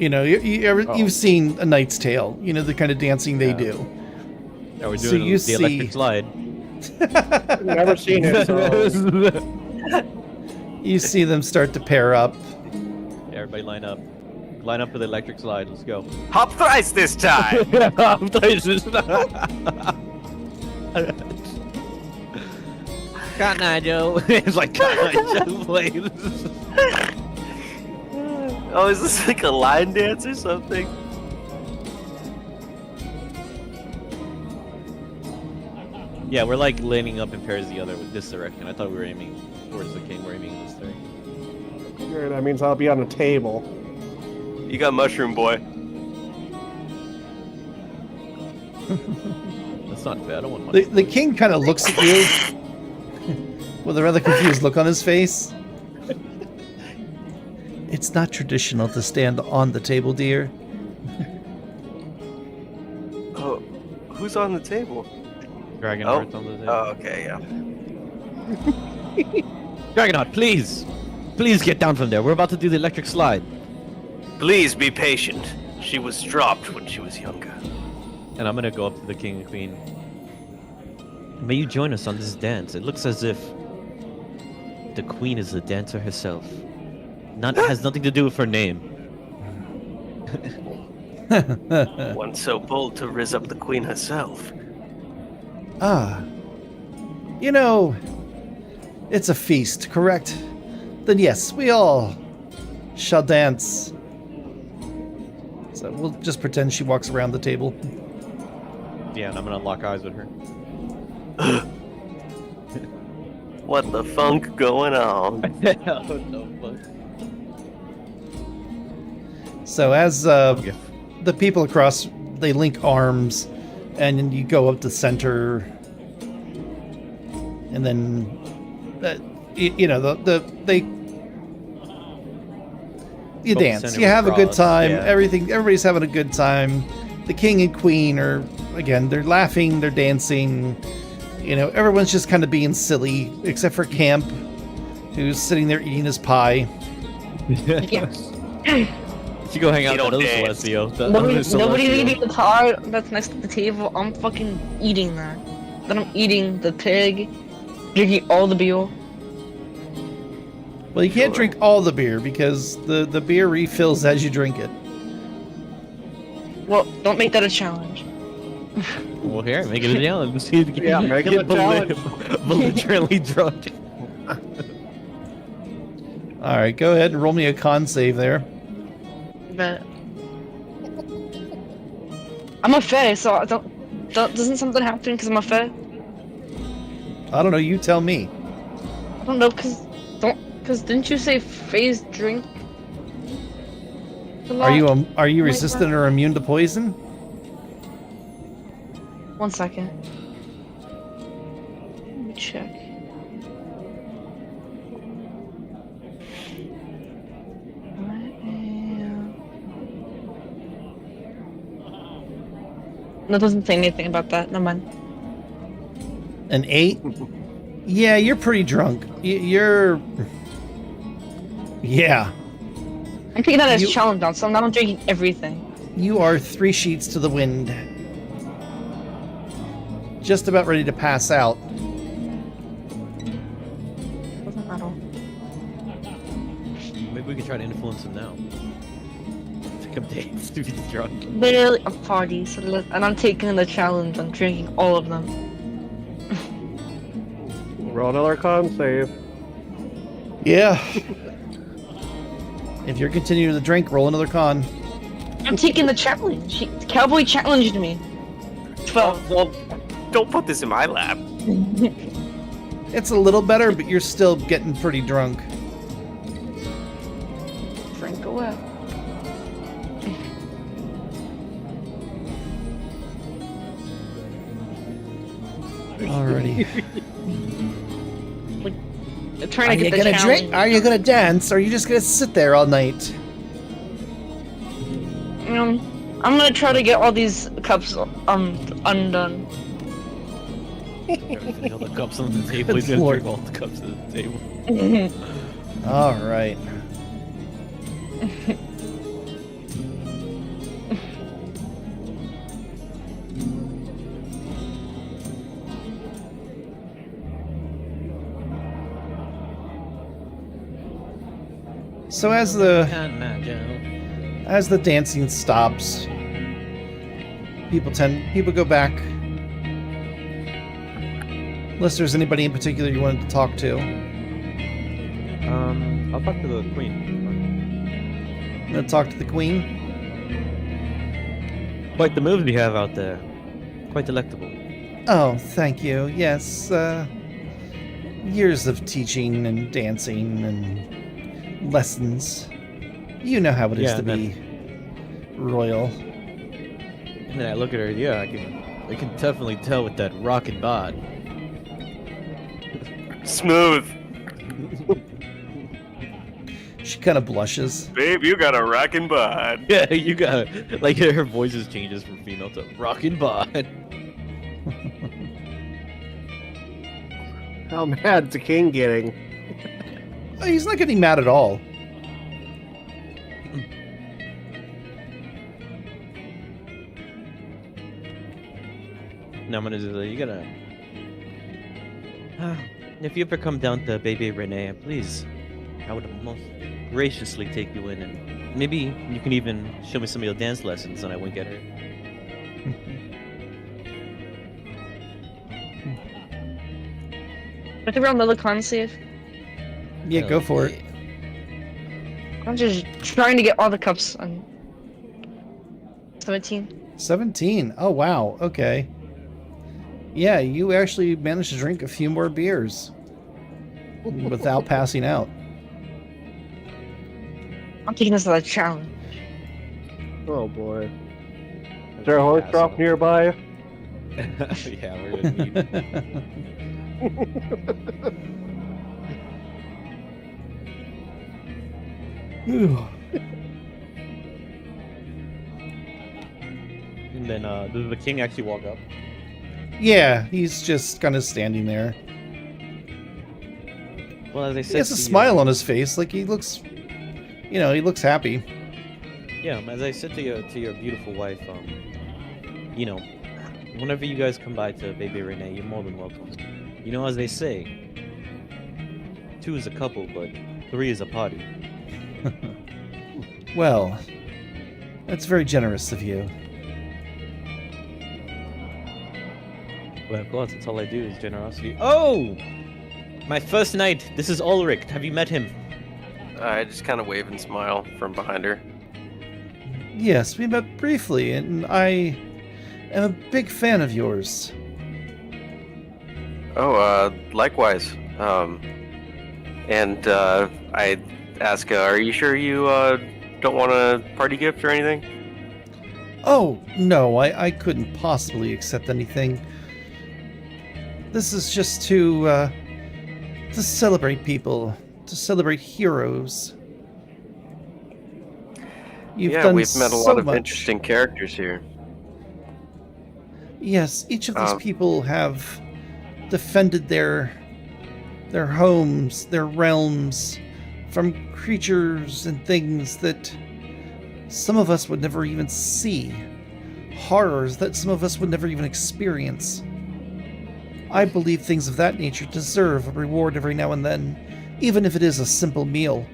You know, you've seen A Knight's Tale. You know the kind of dancing they do. Yeah, we're So doing you the electric see- slide. Never seen it. So. You see them start to pair up. Yeah, everybody line up. Line up for the electric slide. Let's go. Hop thrice this time. Cotton Eye Joe. It's like Cotton Eye Joe playing. Oh, is this like a line dance or something? Yeah, we're like lining up in pairs the other with this direction. I thought we were aiming towards the king. We're aiming this way. Sure, that means I'll be on the table. You got mushroom boy. That's not fair. I don't want money. The king kind of looks at you with a rather confused look on his face. It's not traditional to stand on the table, dear. Oh, who's on the table? Dragonheart on the table. Oh, okay, yeah. Dragonheart, please! Please get down from there. We're about to do the electric slide. Please be patient. She was dropped when she was younger. And I'm gonna go up to the king and queen. May you join us on this dance. It looks as if The queen is the dancer herself. Has nothing to do with her name. One so bold to riz up the queen herself. Ah. You know, it's a feast, correct? Then yes, we all shall dance. So we'll just pretend she walks around the table. Yeah, and I'm gonna lock eyes with her. What the funk going on? So as Okay. the people across, they link arms, and then you go up the center, and then you know they you Both dance, center you have a good across, time. yeah. Everybody's having a good time. The king and queen are again, they're laughing, they're dancing. You know, everyone's just kind of being silly, except for Camp, who's sitting there eating his pie. You go hang out You with don't those dance. Celestial. Nobody's eating the pie that's next to the table. I'm fucking eating that. Then I'm eating the pig, drinking all the beer. Well, you can't drink all the beer because the beer refills as you drink it. Well, don't make that a challenge. Well, here, make it a challenge. See if you can Yeah, make it get a challenge. belligerently drunk. All right, go ahead and roll me a con save there. But I'm a fae, so I doesn't something happen because I'm a fae? I don't know. You tell me. I don't know, cause didn't you say faes drink? A lot? Are you my resistant God. or immune to poison? 1 second. Let me check. That doesn't say anything about that. Never mind. An 8? Yeah, you're pretty drunk. You're. Yeah, I'm taking that as You- challenge now, so I'm drinking everything. you are 3 sheets to the wind. Just about ready to pass out. Doesn't matter. Maybe we can try to influence him now. Take him days to be drunk. Literally a party, and I'm taking the challenge. I'm drinking all of them. Roll another con save. Yeah. If you're continuing to drink, roll another con. I'm taking the challenge. Cowboy challenged me. 12. Well, don't put this in my lap. It's a little better, but you're still getting pretty drunk. Drink away. Alrighty. I'm trying Are to you get the gonna challenge. drink? Are you gonna dance? Or are you just gonna sit there all night? I'm gonna try to get all these cups undone. Everything, all the cups on the table. He's Good gonna lord. drink all the cups at the table. All right. So as the dancing stops, people go back. Unless there's anybody in particular you wanted to talk to. I'll talk to the queen. You want to talk to the queen? Quite the moves you have out there. Quite delectable. Oh, thank you. Yes, years of teaching and dancing and lessons. You know how it is Yeah, to be royal. And then I look at her. Yeah, I can definitely tell with that rockin' bod. Smooth. She kind of blushes. Babe, you got a rockin' bod. Yeah, you got like her voice just changes from female to rockin' bod. How mad's the king getting? Oh, he's not getting mad at all. Now I'm gonna do you gotta. If you ever come down to Baby Renee, please, I would most graciously take you in, and maybe you can even show me some of your dance lessons, and I won't get hurt. I think we're on the con save. Yeah, go for it. I'm just trying to get all the cups on 17. 17. Oh, wow. Okay. Yeah, you actually managed to drink a few more beers without passing out. I'm taking this as a challenge. Oh boy. Is there a horse trough nearby? Yeah, we're gonna need. Whew. And then, does the king actually walk up? Yeah, he's just kind of standing there. Well, as I said, He has a to you- smile on his face, like he looks, he looks happy. Yeah, as I said to your beautiful wife, whenever you guys come by to Baby Renee, you're more than welcome. As they say, 2 is a couple, but 3 is a party. Well, that's very generous of you. Well, of course, that's all I do is generosity. Oh! My first night. This is Ulrich. Have you met him? I just kind of wave and smile from behind her. Yes, we met briefly, and I am a big fan of yours. Oh, likewise. And I ask, are you sure you don't want a party gift or anything? Oh, no, I couldn't possibly accept anything. This is just to celebrate people, to celebrate heroes. You've Yeah, done we've met a so lot of much. interesting characters here. Yes, each of these Um, people have defended their homes, their realms from creatures and things that some of us would never even see. Horrors that some of us would never even experience. I believe things of that nature deserve a reward every now and then, even if it is a simple meal.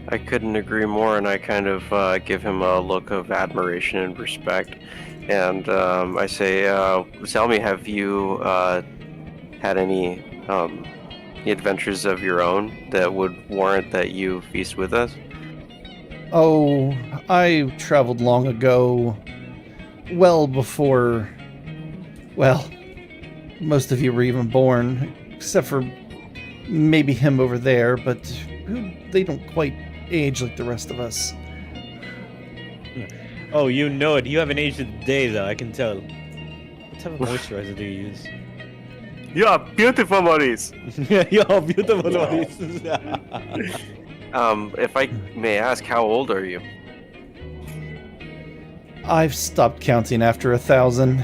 I couldn't agree more, and I kind of give him a look of admiration and respect. And I say, Selmy, have you had any adventures of your own that would warrant that you feast with us? Oh, I traveled long ago, well before, well, most of you were even born, except for maybe him over there, but they don't quite age like the rest of us. Oh, you know it. You haven't aged a day, though. I can tell. What type of moisturizer do you use? Yeah, beautiful, Maurice. Yo, beautiful. If I may ask, how old are you? I've stopped counting after 1,000.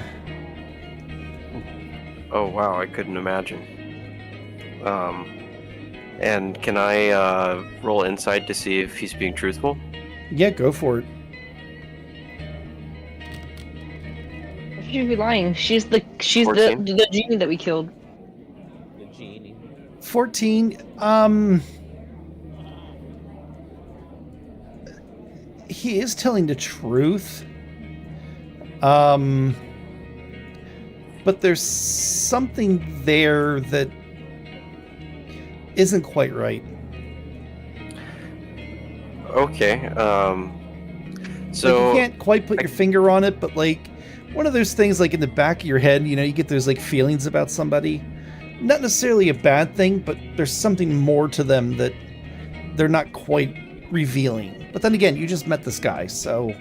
Oh wow, I couldn't imagine. And can I roll insight to see if he's being truthful? Yeah, go for it. She'd be lying. She's the 14? the genie that we killed. The genie. 14, he is telling the truth. But there's something there that isn't quite right. Okay. Like, So you can't quite put your finger on it, but like one of those things like in the back of your head, you get those like feelings about somebody. Not necessarily a bad thing, but there's something more to them that they're not quite revealing. But then again, you just met this guy, so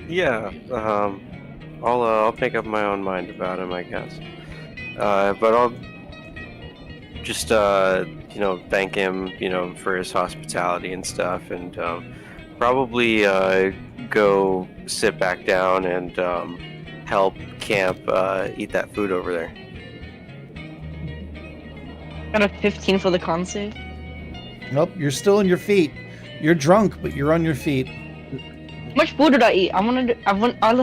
yeah, I'll make up my own mind about him, I guess. But I'll just thank him, for his hospitality and stuff, and probably go sit back down and help Camp eat that food over there. Got a 15 for the con save. nope, you're still on your feet. You're drunk, but you're on your feet. How much food did I eat? I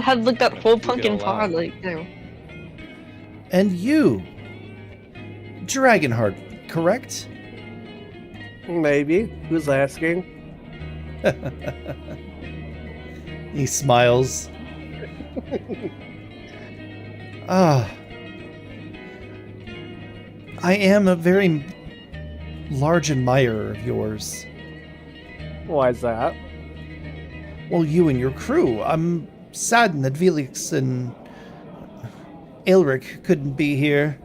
had like that whole You get pumpkin a lot. pie. Like, ew. And you Dragonheart, correct? Maybe. Who's asking? He smiles. Ah. I am a very large admirer of yours. Why is that? Well, you and your crew. I'm saddened that Felix and Elric couldn't be here.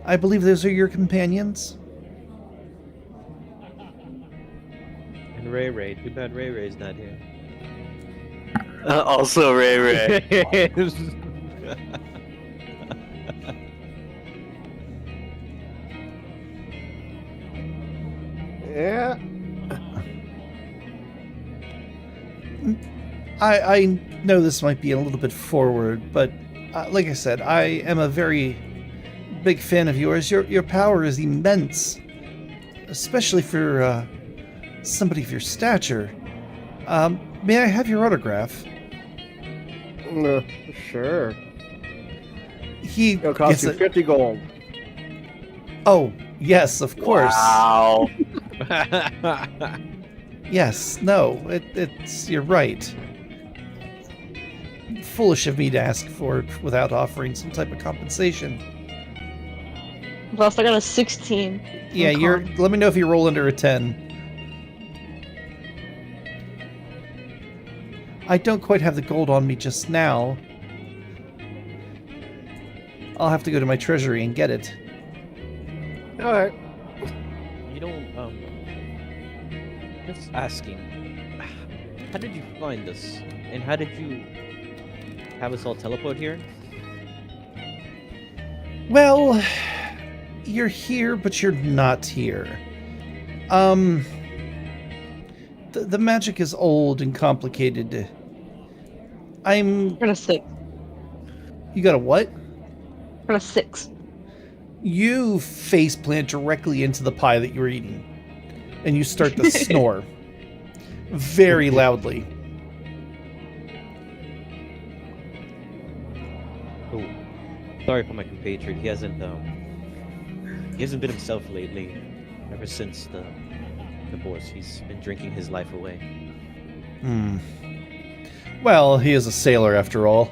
I believe those are your companions. And Ray Ray. Too bad Ray Ray's not here. Also, Ray Ray. Yeah. I know this might be a little bit forward, but like I said, I am a very big fan of yours. Your power is immense, especially for somebody of your stature. May I have your autograph? Sure. He It'll cost you 50 gold. Oh, yes, of course. Wow. Yes, no, it's you're right. Foolish of me to ask for it without offering some type of compensation. Plus, I got a 16. Yeah, on you're. con. Let me know if you roll under a 10. I don't quite have the gold on me just now. I'll have to go to my treasury and get it. Alright. You know, just asking, how did you find us? And how did you have us all teleport here? Well, you're here, but you're not here. The magic is old and complicated. I got a 6. You got a what? I got a 6. You faceplant directly into the pie that you're eating, and you start to snore very loudly. Oh, sorry for my compatriot. He hasn't been himself lately. Ever since the divorce, he's been drinking his life away. Well, he is a sailor after all.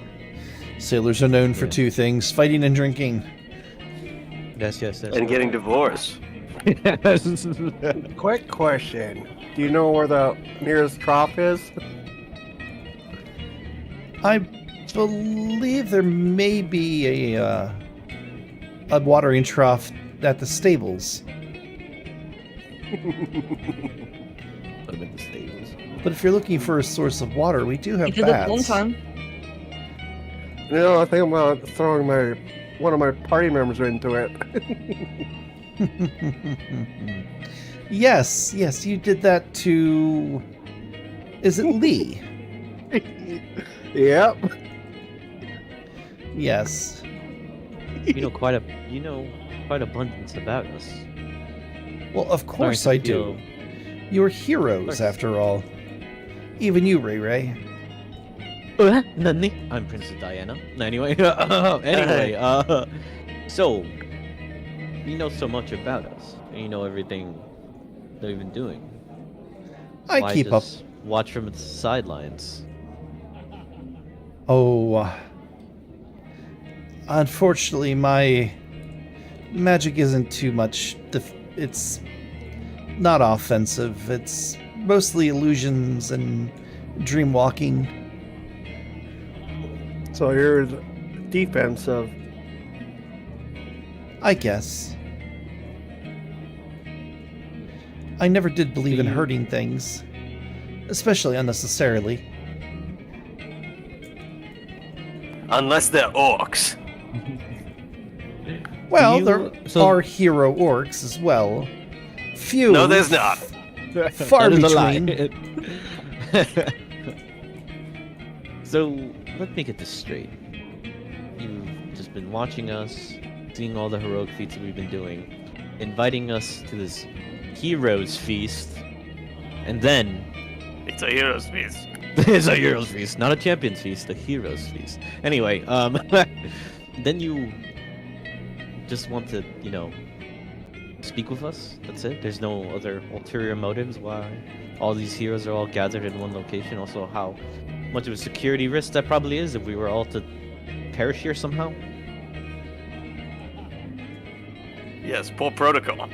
Sailors are known for Yeah. two things: fighting and drinking. Yes. And getting divorced. Quick question. Do you know where the nearest trough is? I believe there may be a watering trough at the stables. Put him in the stables. But if you're looking for a source of water, we do You have did it one baths. time. You know, I think I'm throwing one of my party members into it. Yes, you did that to... Is it Lee? Yep. Yes. You know quite abundance about us. Well, of course Starting I to do. You're heroes, course. after all. Even you, Ray Ray. Nani? I'm Princess Diana. Anyway, so you know so much about us, and you know everything that we've been doing. I Why keep up. just watch from the sidelines? Oh, unfortunately, my magic isn't too much. It's not offensive. It's mostly illusions and dream walking. So you're defensive. I guess. I never did believe in Do you- hurting things, especially unnecessarily. Unless they're orcs. Well, you- there so- are hero orcs as well. Few. No, there's not. Far That is a between. lie. So let me get this straight. You've just been watching us, seeing all the heroic feats that we've been doing, inviting us to this heroes feast, and then It's a hero's feast. it's a heroes feast, not a champions feast, a heroes feast. Anyway, then you just want to, speak with us. That's it. There's no other ulterior motives why all these heroes are all gathered in one location. Also, how much of a security risk that probably is if we were all to perish here somehow. Yes, poor protocol.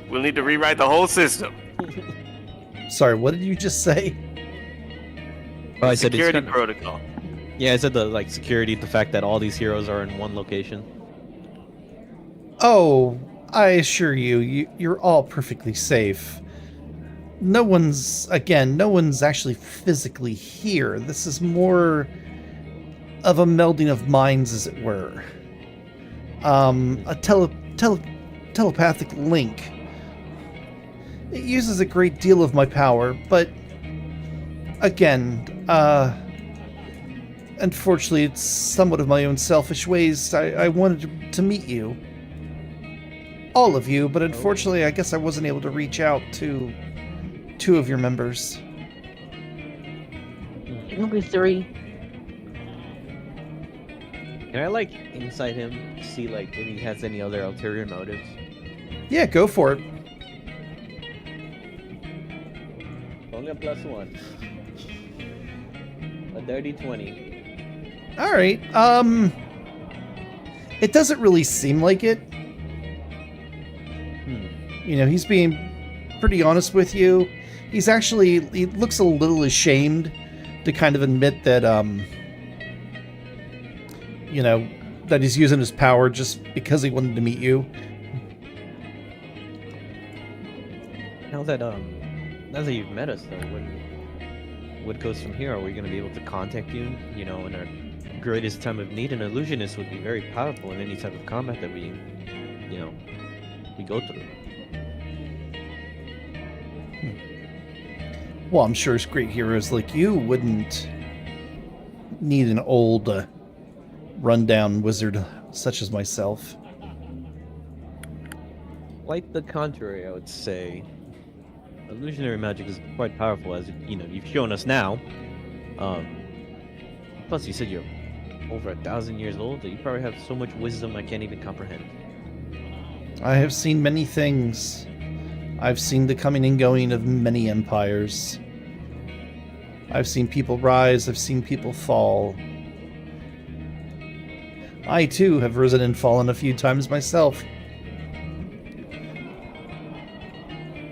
We'll need to rewrite the whole system. Sorry, what did you just say? Oh, I said it's Security kinda- protocol. Yeah, I said the security, the fact that all these heroes are in one location. Oh, I assure you, you're all perfectly safe. No one's actually physically here. This is more of a melding of minds, as it were. A telepathic link. It uses a great deal of my power, but again, unfortunately, it's somewhat of my own selfish ways. I wanted to meet you. All of you, but unfortunately, I guess I wasn't able to reach out to 2 of your members. Maybe 3. Can I inside him, see if he has any other ulterior motives? Yeah, go for it. Only a +1. A dirty 20. All right. It doesn't really seem like it. You know, he's being pretty honest with you. He looks a little ashamed to kind of admit that, that he's using his power just because he wanted to meet you. Now that you've met us, though, what goes from here? Are we going to be able to contact you? In our greatest time of need, an illusionist would be very powerful in any type of combat that we go through. Well, I'm sure great heroes like you wouldn't need an old, rundown wizard such as myself. Quite the contrary, I would say. Illusionary magic is quite powerful, as you've shown us now. Plus, you said you're over 1,000 years old. You probably have so much wisdom I can't even comprehend. I have seen many things. I've seen the coming and going of many empires. I've seen people rise, I've seen people fall. I, too, have risen and fallen a few times myself.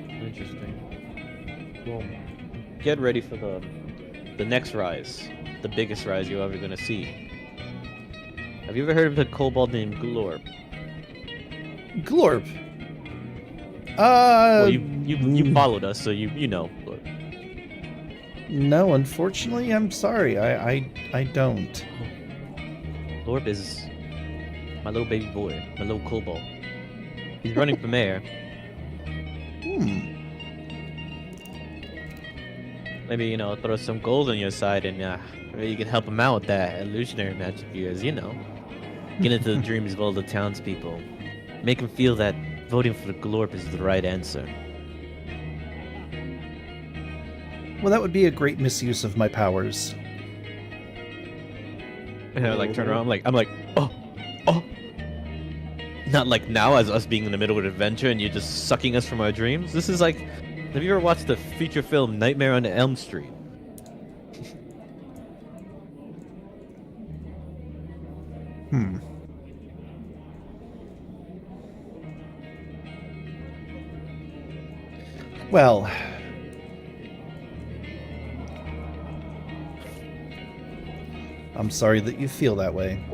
Interesting. Well, get ready for the next rise. The biggest rise you're ever gonna see. Have you ever heard of a kobold named Glorp? Glorp. Well, you followed us, so you know Glorp. No, unfortunately, I'm sorry. I don't. Glorp is my little baby boy, my little kobold. He's running for mayor. Maybe, throw some gold on your side and maybe you can help him out with that illusionary magic of yours, Get into the dreams of all the townspeople. Make him feel that voting for the Glorp is the right answer. Well, that would be a great misuse of my powers. And I turn around, I'm like, oh. Not like now, as us being in the middle of an adventure and you're just sucking us from our dreams. This is like, have you ever watched the feature film Nightmare on Elm Street? Well, I'm sorry that you feel that way.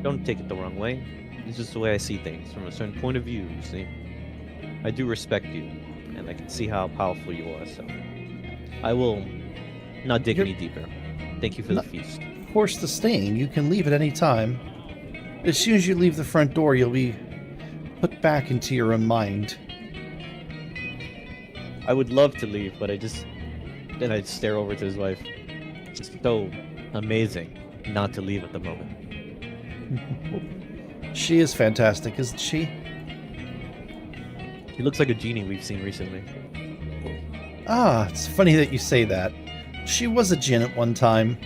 Don't take it the wrong way. It's just the way I see things from a certain point of view, you see. I do respect you, and I can see how powerful you are, so I will not dig any deeper. Thank you for the feast. Forced to staying, you can leave at any time. As soon as you leave the front door, you'll be put back into your own mind. I would love to leave, but then I'd stare over to his wife. It's so amazing not to leave at the moment. She is fantastic, isn't she? He looks like a genie we've seen recently. Ah, it's funny that you say that. She was a djinn at one time.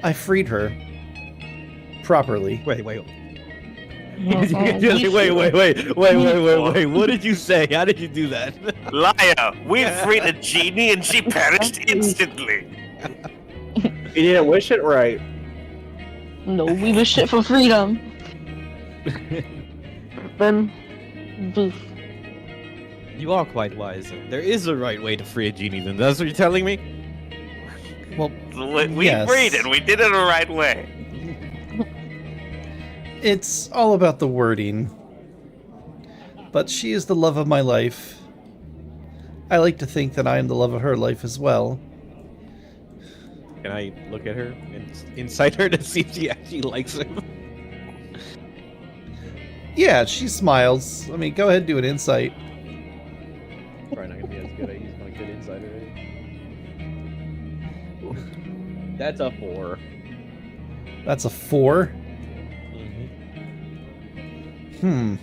I freed her. Properly. Wait. Wait. What did you say? How did you do that? Liar! We freed a genie and she perished instantly. You didn't wish it right. No, we wish it for freedom. Then, boof. You are quite wise. There is a right way to free a genie, then. That's what you're telling me? Well, We yes. freed it. We did it the right way. It's all about the wording. But she is the love of my life. I like to think that I am the love of her life as well. Can I look at her and incite her to see if she actually likes him? Yeah, she smiles. I mean, go ahead and do an insight. Probably not gonna be as good. I use my good insight already. That's a 4. That's a 4. Mm-hmm.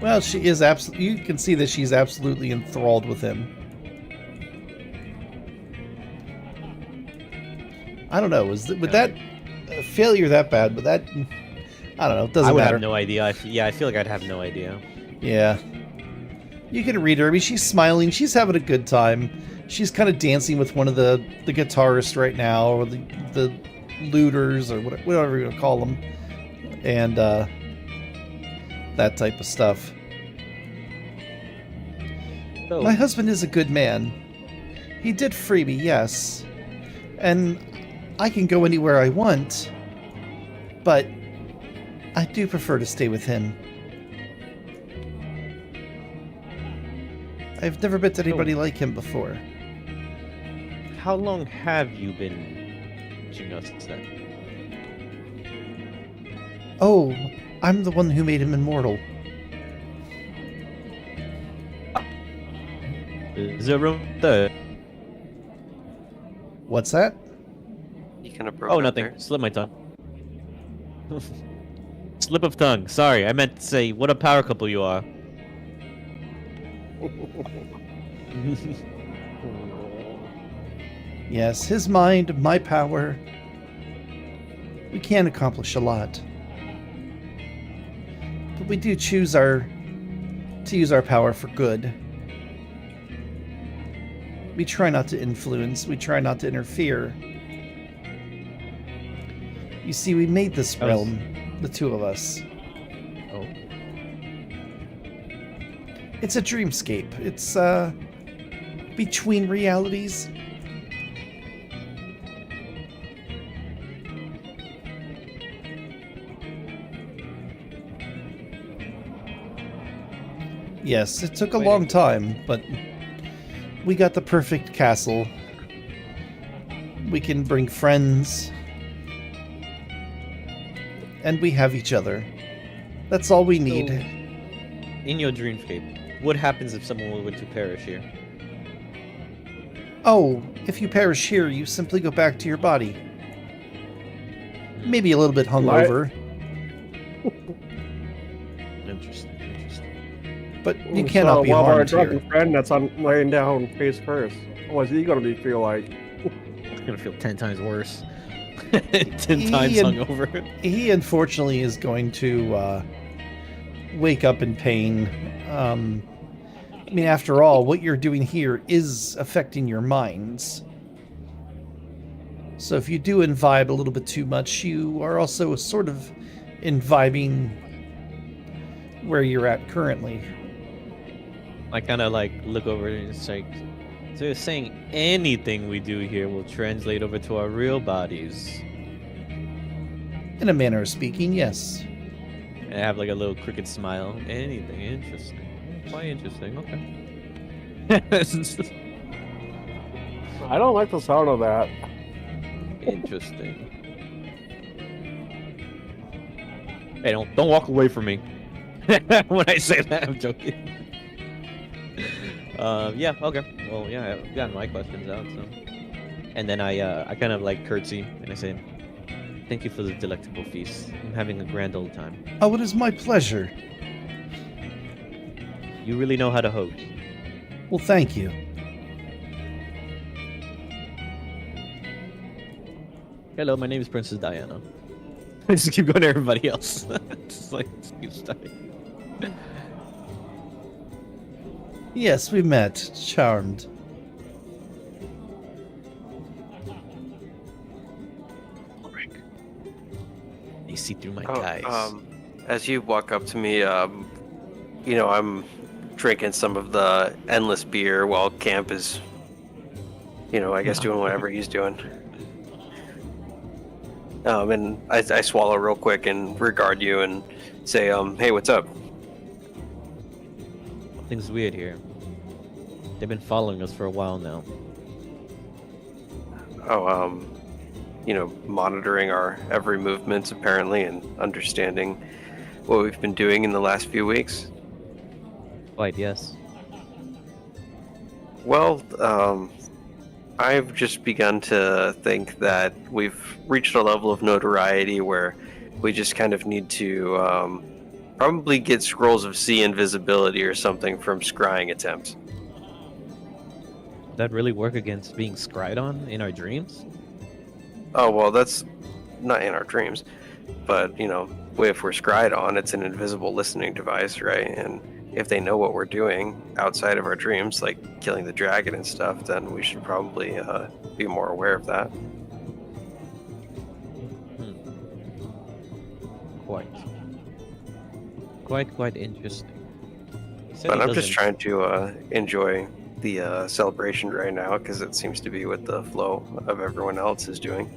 Well, she is absolutely. You can see that she's absolutely enthralled with him. I don't know. Would that failure that bad? But that, I don't know. It doesn't I would matter. have no idea. I feel like I'd have no idea. Yeah. You can read her. I mean, she's smiling. She's having a good time. She's kind of dancing with one of the guitarists right now, or the looters, or whatever you want to call them, and that type of stuff. So, My husband is a good man. He did free me, yes. And I can go anywhere I want. But I do prefer to stay with him. I've never met anybody like him before. how long have you been Geonosis then? Oh, I'm the one who made him immortal. Is there room there? What's that? You kind of broke Oh, up nothing. there. Slip my tongue. Slip of tongue. Sorry, I meant to say, what a power couple you are. Yes, his mind, my power. We can accomplish a lot. But we do choose to use our power for good. We try not to influence, we try not to interfere. You see, we made this That was- realm, the two of us. Oh. It's a dreamscape. It's, between realities. Yes, it took a long time, but we got the perfect castle. We can bring friends. And we have each other. That's all we need. In your dreamscape, what happens if someone were to perish here? Oh, if you perish here, you simply go back to your body. Maybe a little bit hungover, Interesting. but you cannot be our harmed drunken here. friend that's on laying down face first. What's he gonna feel like? It's gonna feel 10 times worse. 10 times Ian- hungover. He unfortunately is going to wake up in pain. I mean, after all, what you're doing here is affecting your minds. So if you do imbibe a little bit too much, you are also sort of imbibing where you're at currently. I kind of like look over and it's like, so you're saying anything we do here will translate over to our real bodies. In a manner of speaking, yes. And I have like a little crooked smile. Anything interesting. Quite interesting. Okay. I don't like the sound of that. Interesting. Hey, don't walk away from me. When I say that, I'm joking. Yeah, okay. Well, yeah, I've gotten my questions out, so. And then I kind of like curtsy and I say, "Thank you for the delectable feast. I'm having a grand old time. Oh, it is my pleasure. You really know how to host." Well, thank you. hello, my name is Princess Diana. I just keep going to everybody else. Just like, just keep studying. Yes, we met. Charmed. Ulrich. You see through my Oh, guise. as you walk up to me, you know, I'm drinking some of the endless beer while Camp is, you know, I guess doing whatever he's doing. And I swallow real quick and regard you and say, hey, what's up? Things weird here. They've been following us for a while now. Oh, you know, monitoring our every movement apparently and understanding what we've been doing in the last few weeks. Quite, yes. Well, I've just begun to think that we've reached a level of notoriety where we just kind of need to probably get scrolls of sea invisibility or something from scrying attempts. Would that really work against being scryed on in our dreams? Oh, well, that's not in our dreams, but, you know, if we're scryed on, it's an invisible listening device, right? And if they know what we're doing outside of our dreams, like killing the dragon and stuff, then we should probably be more aware of that. Quite interesting. He said But he I'm just doesn't- trying to enjoy the celebration right now because it seems to be what the flow of everyone else is doing.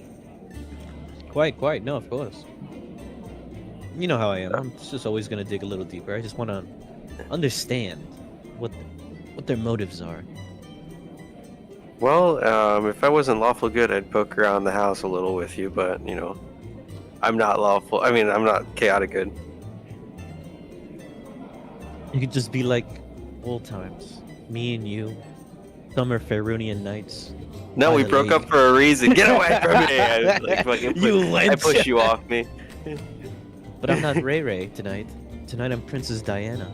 Quite. No, of course. You know how I am. I'm just always gonna dig a little deeper. I just want to understand what their motives are. Well, if I wasn't lawful good, I'd poke around the house a little with you, but, you know, I'm not lawful. I mean, I'm not chaotic good. You could just be like old times. Me and you, summer Faerunian nights. No, By we the broke lake. up for a reason. Get away from me! I, like, fucking You I wench. push you off me. But I'm not Ray Ray tonight. Tonight I'm Princess Diana.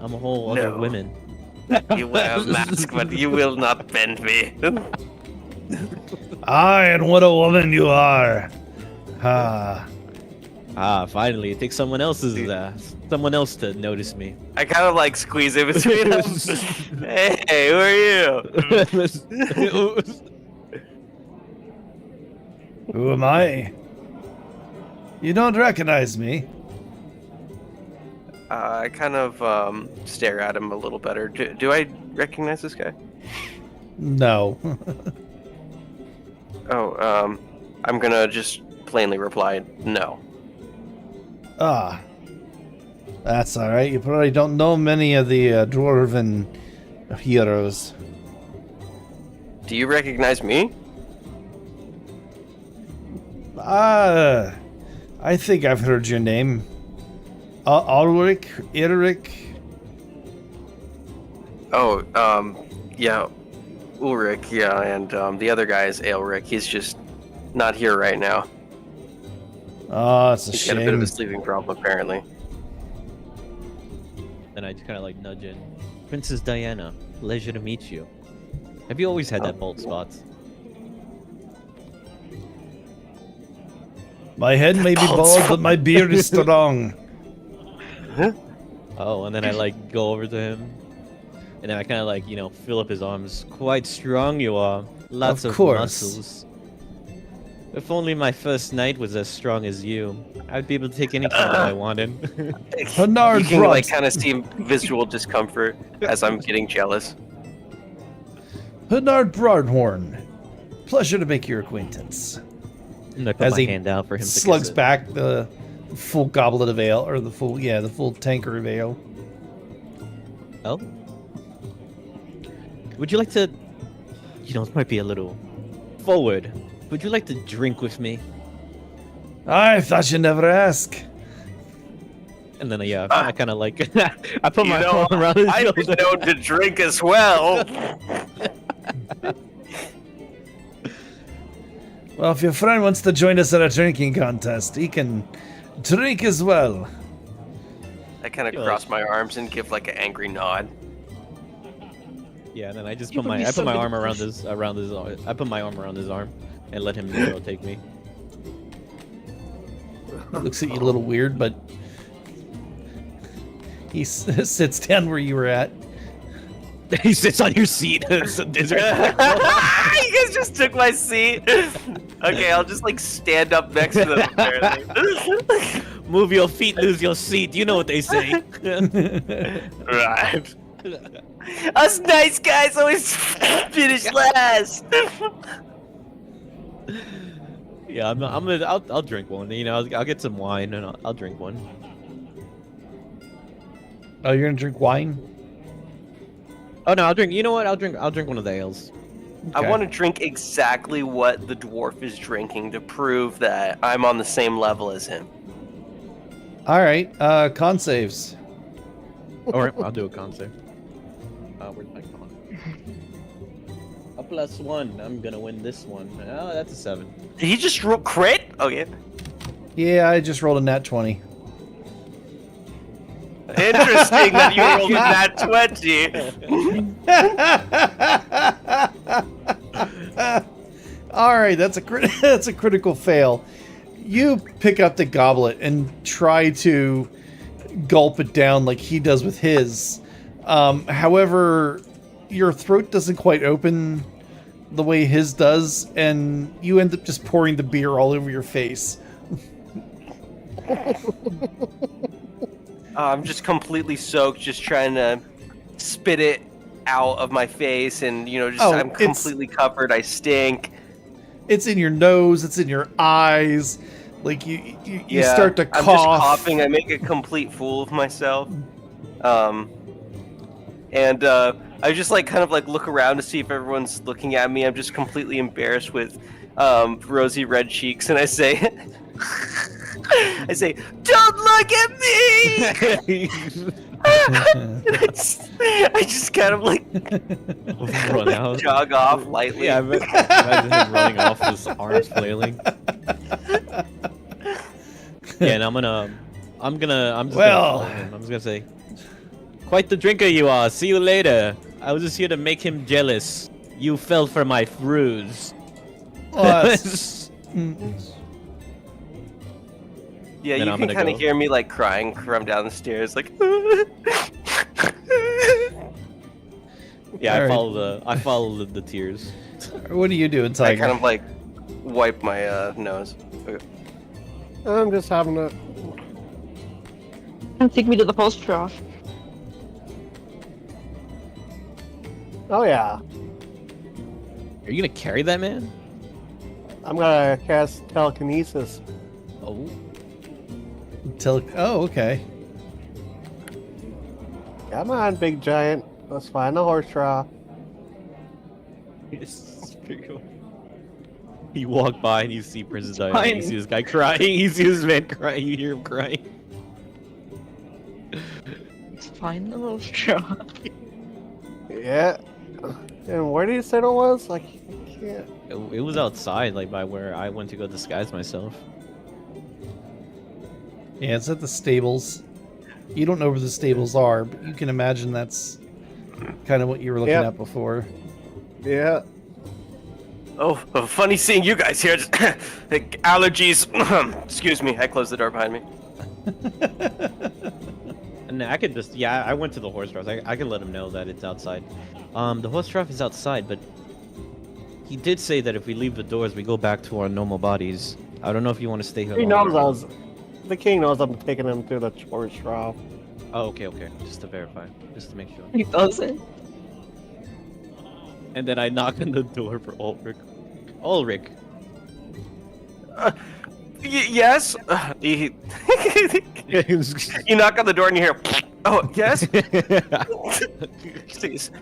I'm a whole other No. women. You wear a mask, but you will not bend me. Aye, and what a woman you are. Ah. Ah, finally, it takes someone else to notice me. I kind of like squeeze in between them. Hey, who are you? Who am I? You don't recognize me. I kind of stare at him a little better. Do I recognize this guy? No. Oh, I'm gonna just plainly reply no. Ah. That's alright. You probably don't know many of the dwarven heroes. Do you recognize me? I think I've heard your name. Ulrich? Eric? Oh, yeah, Ulrich, yeah, and the other guy is Aelric. He's just not here right now. Oh, it's a He's got a bit of shame. a sleeping problem, apparently. Then I just kind of like nudge in. Princess Diana, pleasure to meet you. Have you always had that bald spot? My head may be bald, but my beard is strong. Oh, and then I like go over to him, and then I kind of like fill up his arms. Quite strong you are. Lots Of of course. muscles. If only my first knight was as strong as you, I'd be able to take any kind I wanted. Bernard You can like Bront. kind of see visual discomfort as I'm getting jealous. Bernard Broadhorn. Pleasure to make your acquaintance. And I put As my he hand out for him to slugs kiss it. back the full goblet of ale, or the full tanker of ale. Oh? Would you like to... this might be a little forward. Would you like to drink with me? I thought you'd never ask. And then, I kind of like... I put my You know, arm around his I've been shoulder. known to drink as well. Well, if your friend wants to join us at a drinking contest, he can drink as well. I kind of Yo. cross my arms and give like an angry nod. Yeah, and then I just You put would be my so arm good. around his I put my arm around his arm and let him take me. looks at you a little weird, but he sits down where you were at. He sits on your seat. Is there- You guys just took my seat. Okay, I'll just like stand up next to them. Apparently. Move your feet, lose your seat. You know what they say. Right. Us nice guys always finish last. Yeah, I'll drink one. You know, I'll get some wine and I'll drink one. Oh, you're gonna drink wine? Oh no, I'll drink. You know what? I'll drink one of the ales. I Okay. want to drink exactly what the dwarf is drinking to prove that I'm on the same level as him. All right. Con saves. Or I'll do a concert. Where's my con? A +1. I'm gonna win this one. Oh, that's a 7. Did he just roll crit? Okay. Yeah, I just rolled a nat 20. Interesting that you rolled a nat 20. All right, that's a that's a critical fail. You pick up the goblet and try to gulp it down like he does with his. However, your throat doesn't quite open the way his does, and you end up just pouring the beer all over your face. I'm just completely soaked, just trying to spit it out of my face, and I'm it's- completely covered. I stink. It's in your nose, it's in your eyes. Like you Yeah, start to I'm cough. just coughing. I make a complete fool of myself. And I just kind of look around to see if everyone's looking at me. I'm just completely embarrassed with rosy red cheeks, and I say, "Don't look at me!" I just kind of Run out. jog off lightly. Yeah, imagine him running off with his arms flailing. Yeah, and I'm just Well. gonna follow him. I'm just gonna say, quite the drinker you are. See you later. I was just here to make him jealous. You fell for my ruse. Well, that's- Yeah, Then you I'm can gonna kind of go. hear me crying from down the stairs, Yeah, Alright. I follow the tears. What are you doing, I Tiger? kind of wipe my nose. Okay. I'm just having a. Take me to the post trough. Oh yeah, Are you gonna carry that man? I'm gonna cast telekinesis. Oh, Oh, okay. Come on, big giant. Let's find the horse trough. you walk by and you see Princess Diana. fine. You see this guy crying. You see this man crying. You hear him crying. Let's find the post trough. Yeah. And where did you say it was? I can't. It was outside, by where I went to go disguise myself. Yeah, it's at the stables. You don't know where the stables are, but you can imagine that's kind of what you were looking Yep. at before. Yeah. Oh, funny seeing you guys here. Just, allergies. Excuse me. I closed the door behind me. And I could just, yeah, I went to the horse trough. I could let him know that it's outside. The horse trough is outside, but he did say that if we leave the doors, we go back to our normal bodies. I don't know if you want to stay here He longer. knows the king knows I'm taking him to the horse trough. Oh, okay. Just to verify. Just to make sure. He doesn't. And then I knock on the door for Ulrich. Ulrich! Yes. You knock on the door and you hear, "Oh, yes."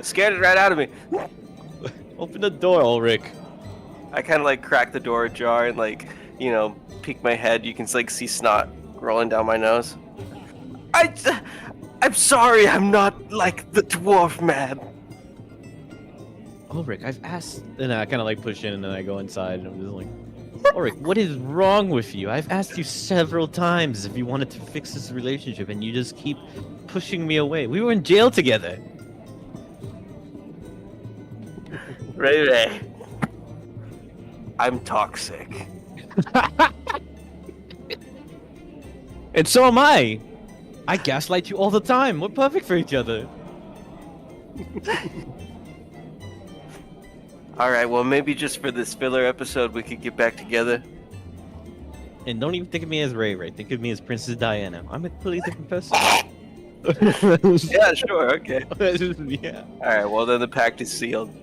Scared it right out of me. Open the door, Ulrich. I kind of crack the door ajar and peek my head. You can see snot rolling down my nose. I'm sorry. I'm not like the dwarf man. Ulrich, I've asked. And I kind of push in and then I go inside and I'm just like, Ulrich, what is wrong with you? I've asked you several times if you wanted to fix this relationship and you just keep pushing me away. We were in jail together. Ray. I'm toxic. And so am I. I gaslight you all the time. We're perfect for each other. All right, well, maybe just for this filler episode, we could get back together. And don't even think of me as Ray Ray. Think of me as Princess Diana. I'm a completely different person. Yeah, sure, okay. Yeah. All right, well, then the pact is sealed.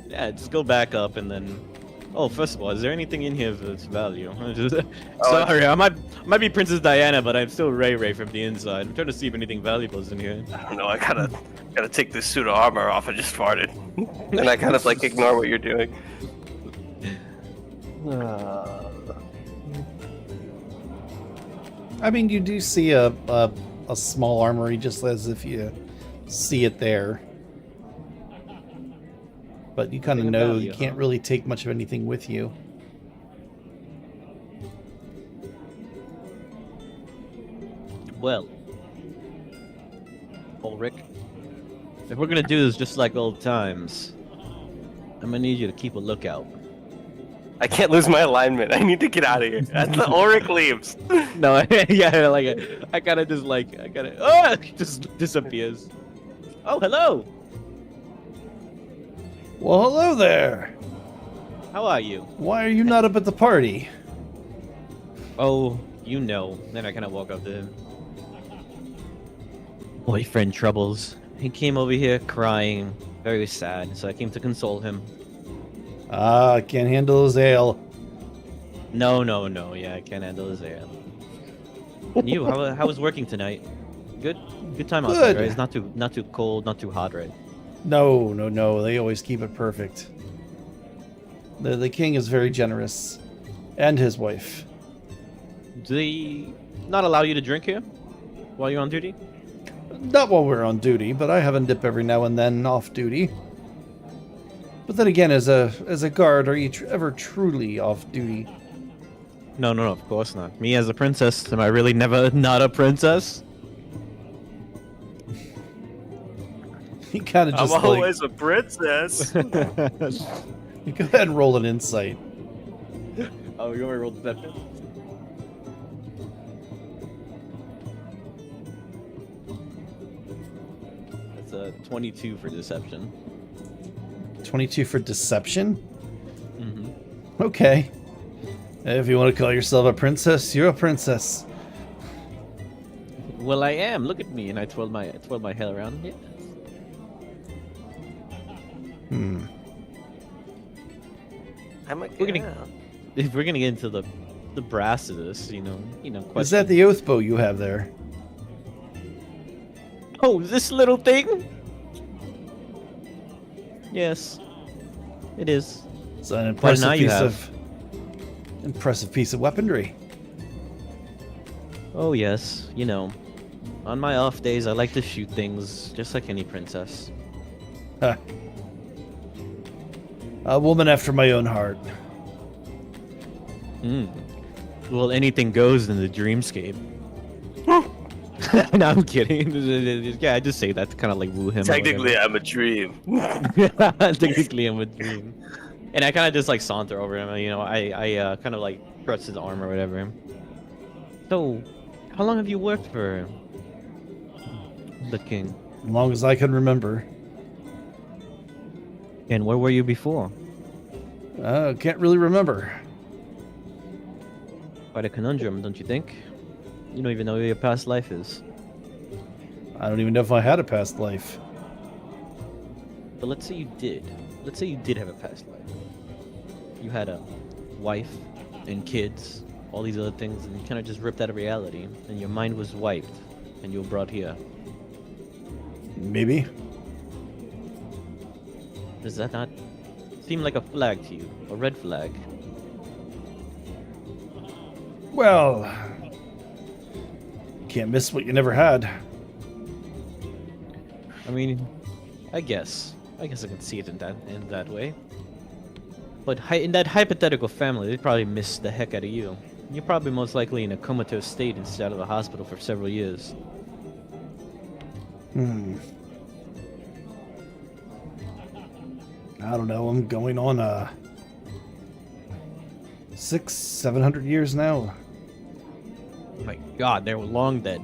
Yeah, just go back up and then. Oh, first of all, is there anything in here of its value? Sorry, I might be Princess Diana, but I'm still Ray Ray from the inside. I'm trying to see if anything valuable is in here. I don't know, I gotta take this suit of armor off. I just farted. And I kind of like ignore what you're doing. I mean, you do see a small armory, just as if you see it there. But you kind of Nothing of know value, you can't huh? really take much of anything with you. Well, Ulrich, if we're gonna do this just like old times, I'm gonna need you to keep a lookout. I can't lose my alignment. I need to get out of here. That's the Ulrich leaves. No, yeah, like I gotta just like it just disappears. Oh, hello. Well, hello there. How are you? Why are you not up at the party? Oh, you know. Then I kind of walk up to him. Boyfriend troubles. He came over here crying, very sad. So I came to console him. Ah, can't handle his ale. No. Yeah, I can't handle his ale. And you, how was working tonight? Good time outside, Good. right? It's not too cold, not too hot, right? No. They always keep it perfect. The king is very generous, and his wife. Do they not allow you to drink here while you're on duty? Not while we're on duty, but I have a dip every now and then off duty. But then again, as a guard, are you ever truly off duty? No, of course not. Me as a princess, am I really never not a princess? You kind of I'm just always a princess. you go ahead and roll an insight. Oh, you want me to roll deception? That's a 22 for deception. 22 for deception? Mm-hmm. Okay. If you want to call yourself a princess, you're a princess. Well, I am. Look at me, and I twirled my hair around. Yeah. Hmm. I'm a We're gonna- If we're gonna get into the brass of this, you know. Is that the oath bow you have there? Oh, this little thing? Yes, it is. It's an What now impressive piece of weaponry. Oh yes, on my off days I like to shoot things just like any princess. Huh. A woman after my own heart. Well, anything goes in the dreamscape. No, I'm kidding. Yeah, I just say that to kind of like woo him. or Technically, I'm a dream. whatever. Technically, I'm a dream. And I kind of just like saunter over him. I kind of like press his arm or whatever. So, how long have you worked for the king? As long as I can remember. And where were you before? Can't really remember. Quite a conundrum, don't you think? You don't even know where your past life is. I don't even know if I had a past life. But let's say you did. Let's say you did have a past life. You had a wife and kids, all these other things, and you kind of just ripped out of reality, and your mind was wiped, and you were brought here. Maybe. Does that not seem like a flag to you? A red flag? Well, can't miss what you never had. I mean, I guess I can see it in that way. But in that hypothetical family, they probably miss the heck out of you. You're probably most likely in a comatose state and stayed out of the hospital for several years. I don't know. I'm going on 600-700 years now. my god, they're long dead.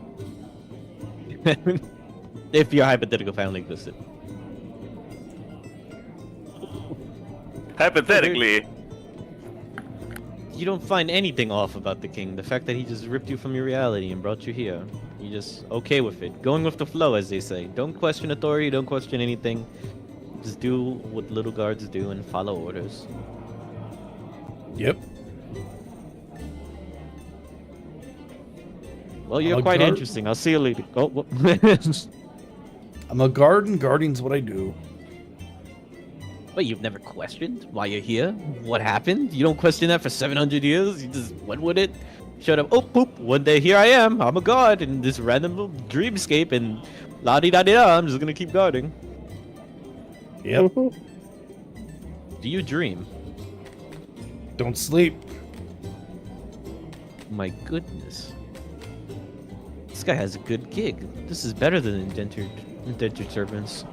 If your hypothetical family existed. Hypothetically, You don't find anything off about the king. The fact that he just ripped you from your reality and brought you here. You're just okay with it. Going with the flow, as they say. Don't question authority, don't question anything. Just do what little guards do and follow orders. Yep. Well, you're A quite guard? interesting. I'll see you later. Oh, I'm a guard, and guarding's what I do. But you've never questioned why you're here? What happened? You don't question that for 700 years? You just went with it? Shut up. Oh, poop. One day here I am. I'm a god in this random little dreamscape and la-di-da-di-da. I'm just gonna keep guarding. Yep. Do you dream? Don't sleep. My goodness. This guy has a good gig. This is better than indentured servants.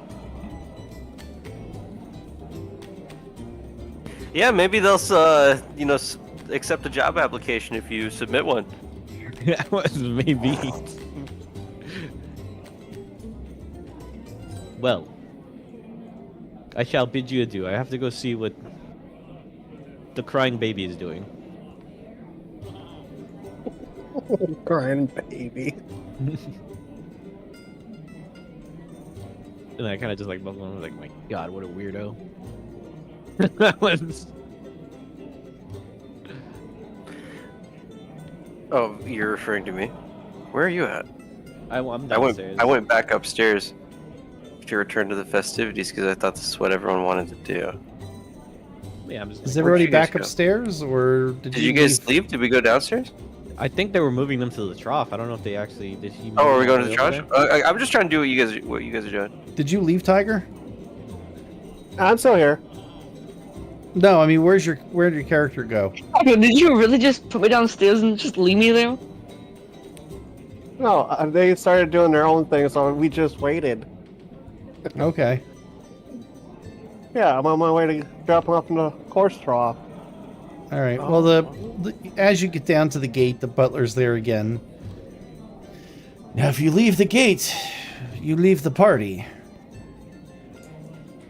Yeah, maybe they'll, accept a job application if you submit one. Maybe. Well, I shall bid you adieu. I have to go see what the crying baby is doing. Crying baby. And I kind of just like, my God, what a weirdo. That was. Oh, you're referring to me? Where are you at? I'm downstairs. I went back upstairs to return to the festivities because I thought this is what everyone wanted to do. Yeah, I'm just. Is Where'd everybody you guys back go? upstairs, or did Did you guys leave? leave? Did we go downstairs? I think they were moving them to the trough. I don't know if they actually did. He Oh, are move we them going to all the way over trash? there? I'm just trying to do what you guys are doing. Did you leave, Tiger? I'm still here. No, I mean, where'd your character go? Did you really just put me downstairs and just leave me there? No, they started doing their own thing, so we just waited. Okay. Yeah, I'm on my way to dropping off in the horse trough. All right. Well, as you get down to the gate, the butler's there again. Now, if you leave the gate, you leave the party.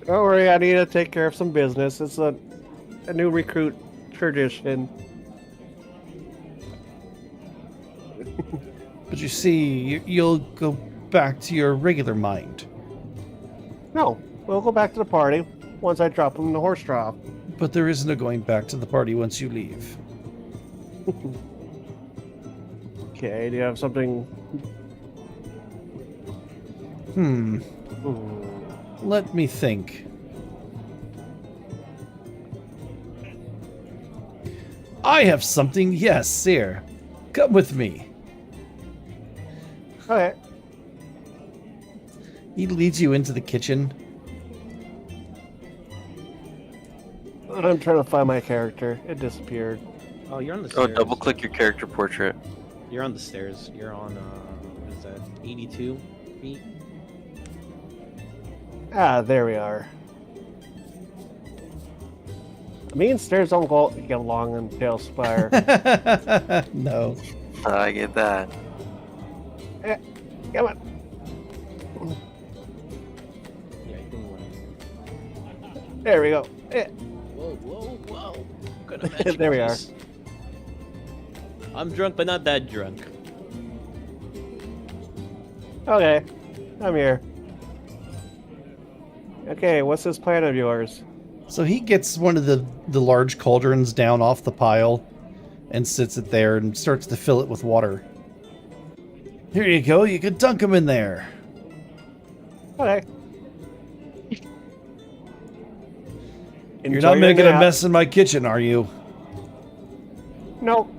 Don't worry, I need to take care of some business. It's a new recruit tradition. But you see, you'll go back to your regular mind. No, we'll go back to the party once I drop him in the horse trough. But there is no going back to the party once you leave. Okay, do you have something? Hmm. Hmm. Let me think. I have something, yes, sir. Come with me. Okay. He leads you into the kitchen. I'm trying to find my character. It disappeared. Oh, you're on the Oh, stairs. double click your character portrait. You're on the stairs. You're on, what is that, 82 feet? Ah, there we are. Me and stairs don't get along in Tailspire. No. I get that. Come on. Yeah, you can There we go. Whoa. There we are. I'm drunk, but not that drunk. Okay, I'm here. Okay, what's this plan of yours? So he gets one of the large cauldrons down off the pile and sits it there and starts to fill it with water. Here you go. You can dunk him in there. Okay. You're Enjoy not your making a nap. mess in my kitchen, are you? Nope.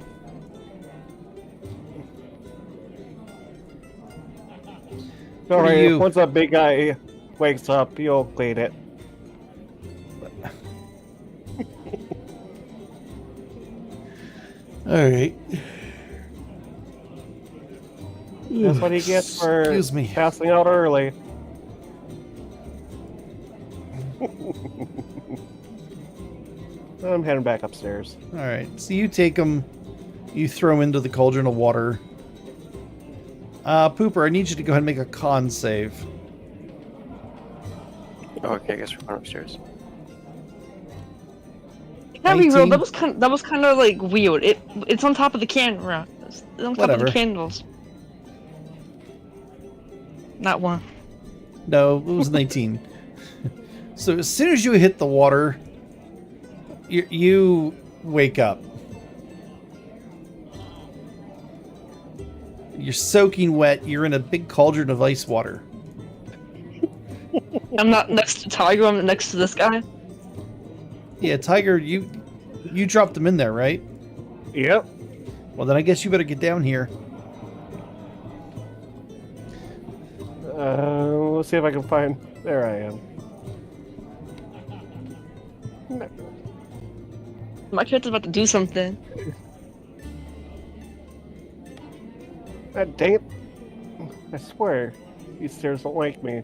Don't What are worry, you- once that big guy wakes up, you'll clean it. All right. That's what he gets for Excuse me. passing out early. I'm heading back upstairs. All right. So you take him, you throw him into the cauldron of water, Pooper, I need you to go ahead and make a con save. Oh, okay, I guess we're going upstairs. Can't be real. 19? That was kind of like weird. It's on top of the camera. It's on top of Whatever. the candles. Not one. No, it was 19. So as soon as you hit the water, you wake up. You're soaking wet. You're in a big cauldron of ice water. I'm not next to Tiger. I'm next to this guy. Yeah, Tiger, you dropped them in there, right? Yep. Well, then I guess you better get down here. Let's see if I can find. There I am. My character's about to do something. God dang it. I swear, these stairs don't like me.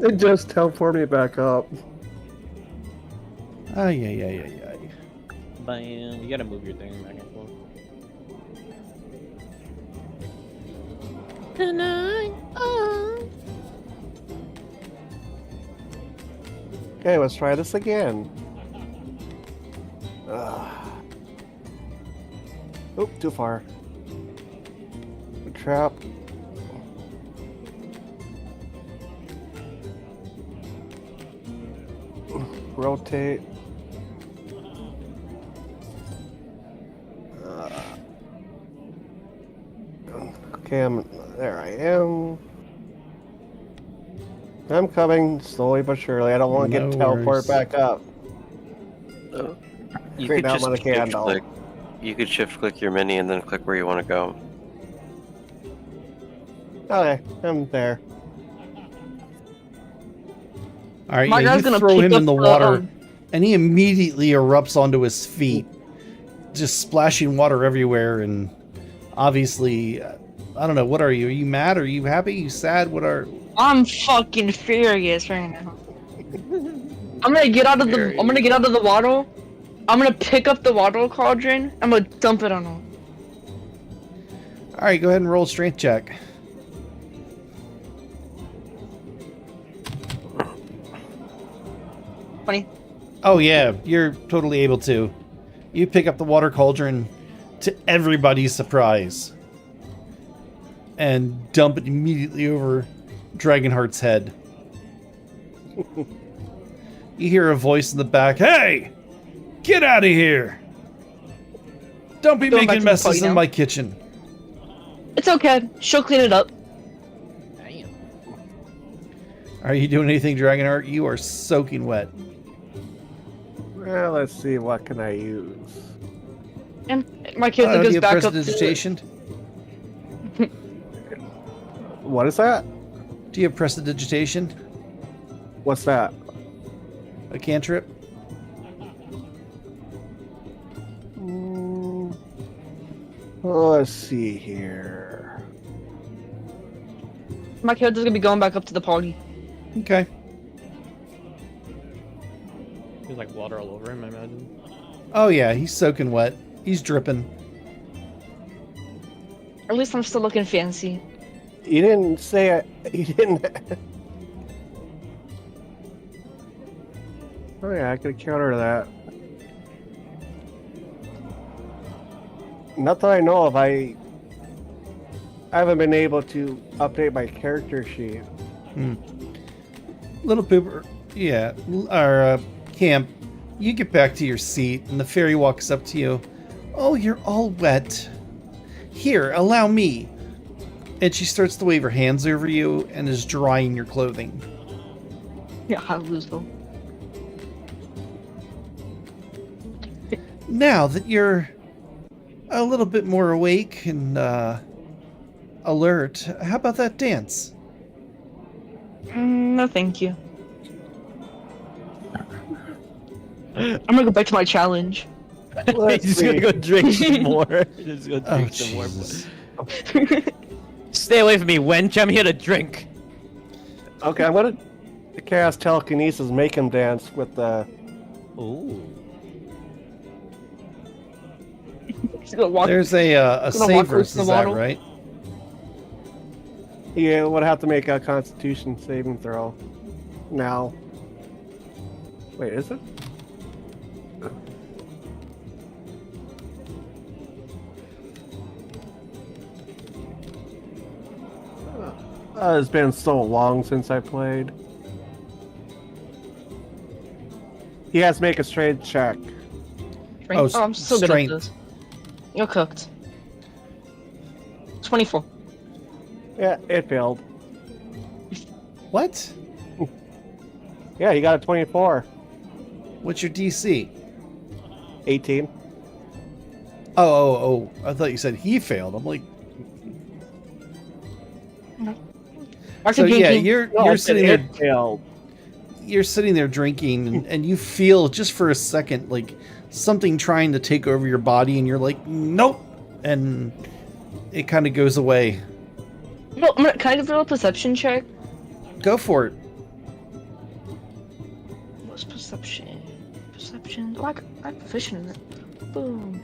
It just teleported me back up. Ay, ay, ay, ay, ay. Bam. You gotta move your thing back and forth. Okay, let's try this again. Oop, too far. Trap. Rotate. Okay, there I am. I'm coming slowly but surely. I don't want to No get teleported worries. back up. You Straight could out just on the shift candle. click. You could shift click your mini and then click where you want to go. Okay, I'm there. All right, My yeah, guy's you gonna throw pick him up in the the, water, and he immediately erupts onto his feet, just splashing water everywhere. And obviously, I don't know. What are you? Are you mad? Are you happy? Are you sad? What are? I'm fucking furious right now. I'm gonna get out of the water. I'm gonna pick up the water cauldron. I'm gonna dump it on him. All right, go ahead and roll a strength check. Funny. Oh yeah, you're totally able to. You pick up the water cauldron to everybody's surprise and dump it immediately over Dragonheart's head. You hear a voice in the back, "Hey! Get out of here! Don't be Going back making to the messes party in now? my kitchen." It's okay. She'll clean it up. Damn. Are you doing anything, Dragonheart? You are soaking wet. Well, let's see, what can I use? And my character Do goes you have back up to prestidigitation? What is that? Do you have prestidigitation? What's that? A cantrip? Let's see here. My character's gonna be going back up to the party. Okay. There's like water all over him, I imagine. Oh yeah, he's soaking wet. He's dripping. At least I'm still looking fancy. You didn't say it. You didn't. Oh yeah, I could counter that. Not that I know of. I haven't been able to update my character sheet. Little Pooper, yeah, or Camp, you get back to your seat, and the fairy walks up to you. "Oh, you're all wet. Here, allow me." And she starts to wave her hands over you and is drying your clothing. Yeah, I lose though. Now that you're a little bit more awake and alert, how about that dance? No, thank you. I'm gonna go back to my challenge. Let's He's see. gonna go drink some more. He's gonna Oh, drink some more. Jesus. Stay away from me, wench. I'm here to drink. Okay, I'm gonna The chaos telekinesis make him dance with the. Ooh. He's gonna walk. There's a Gonna save walk versus with the that, model? right? He would have to make a Constitution saving throw. Now. Wait, is it? It's been so long since I played. He has to make a strength check. Strength? Oh, I'm so good at strength. this. You're cooked. 24. Yeah, it failed. What? Yeah, he got a 24. What's your DC? 18. Oh! I thought you said he failed. I'm like, so Arctic yeah, drinking. you're No, I said sitting there. it failed. You're sitting there drinking, and you feel just for a second like something trying to take over your body, and you're like, nope, and it kind of goes away. No, can I give a perception check? Go for it. What's perception? Perception. Oh, I'm proficient in it. Boom.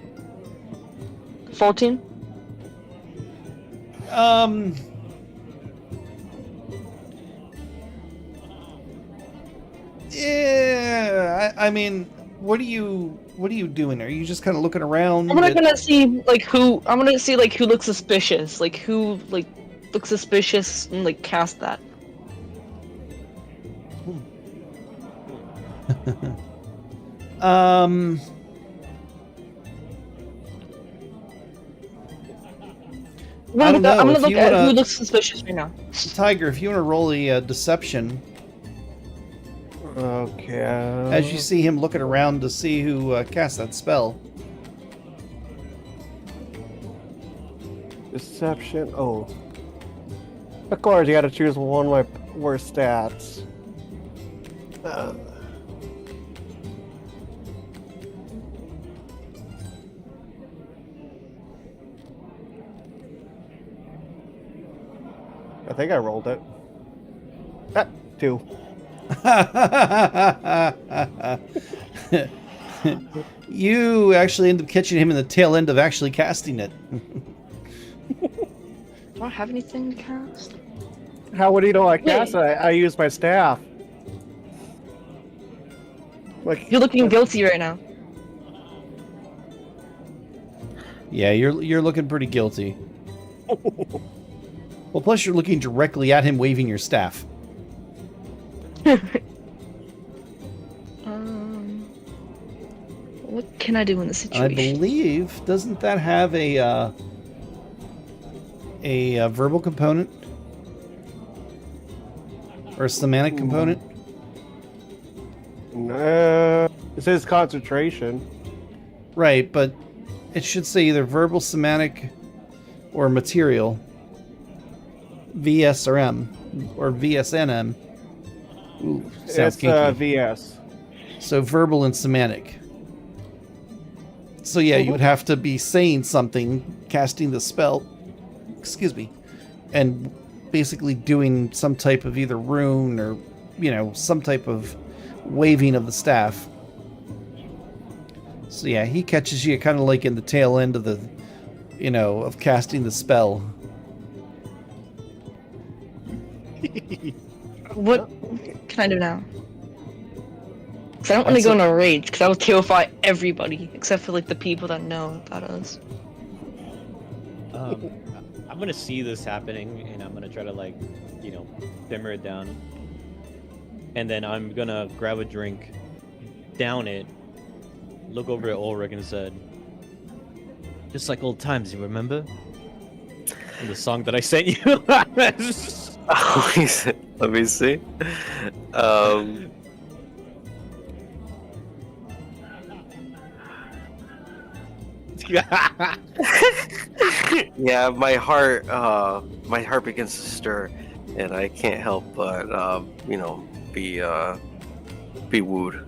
14. Yeah, I mean, what are you doing? Are you just kind of looking around? I'm gonna see like who. I'm gonna see like who looks suspicious. Like who like looks suspicious and like cast that. Um. I don't know, I'm gonna if look you at wanna- who looks suspicious right now. Tiger, if you want to roll a deception, Okay. as you see him looking around to see who cast that spell. Deception. Oh. Of course, you gotta choose one of my worst stats. I think I rolled it. Ah, 2. You actually end up catching him in the tail end of actually casting it. Do I have anything to cast? How would he know I cast it? I used my staff. Like, You're looking guilty right now. Yeah, you're looking pretty guilty. Well, plus you're looking directly at him waving your staff. What can I do in this I situation? believe, doesn't that have a verbal component or a semantic component? it says concentration. Right, but it should say either verbal, semantic, or material. VSRM or VSNM. Ooh, sounds It's kinky. VS. So verbal and semantic. So yeah, you would have to be saying something, casting the spell, excuse me, and basically doing some type of either rune or, some type of waving of the staff. So yeah, he catches you kind of like in the tail end of the, of casting the spell. What can I do now? Because I don't want to go in a rage, because I would terrify everybody, except for like the people that know about us. I'm gonna see this happening, and I'm gonna try to simmer it down, and then I'm gonna grab a drink, down it, look over at Ulrich and said, "Just like old times, you remember? And the song that I sent you." Let me see. Yeah, my heart begins to stir, and I can't help but be wooed.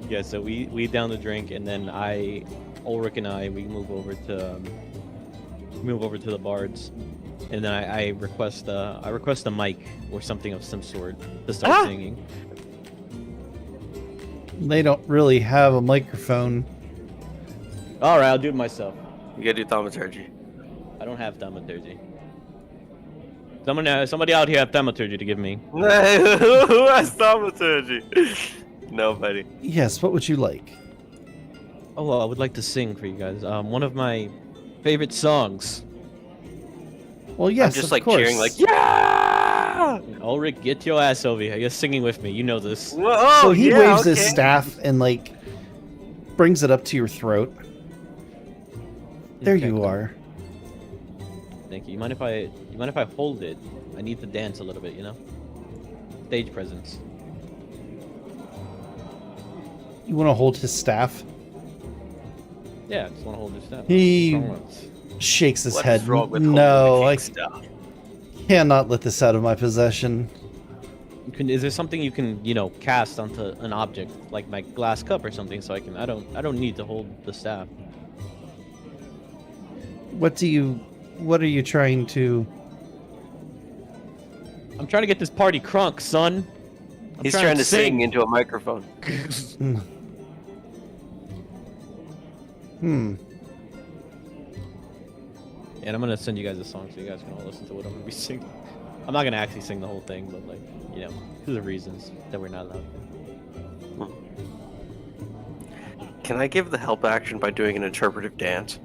Yeah, so we down the drink, and then Ulrich and I, we move over to the bards. and then I request a mic or something of some sort to start singing. They don't really have a microphone. All right, I'll do it myself. You gotta do thaumaturgy. I don't have thaumaturgy. Somebody out here have thaumaturgy to give me. Who has thaumaturgy? Nobody. Yes, what would you like? Oh, well, I would like to sing for you guys. One of my favorite songs. Well, yes, I'm just of like course. cheering, like, yeah! Ulrich, get your ass over here. You're singing with me. You know this. Whoa, So he yeah, waves his okay. staff and like brings it up to your throat. There Okay, you cool. are. Thank you. You mind if I hold it? I need to dance a little bit, you know? Stage presence. You want to hold his staff? Yeah, I just want to hold this down. He shakes his What head. is wrong with No, holding the I king's staff? cannot let this out of my possession. Is there something you can, cast onto an object like my glass cup or something, so I don't need to hold the staff. What are you trying to? I'm trying to get this party crunk, son. I'm He's trying to sing into a microphone. Hmm. And I'm gonna send you guys a song so you guys can all listen to what I'm gonna be singing. I'm not gonna actually sing the whole thing, but like, for the reasons that we're not allowed to. Can I give the help action by doing an interpretive dance?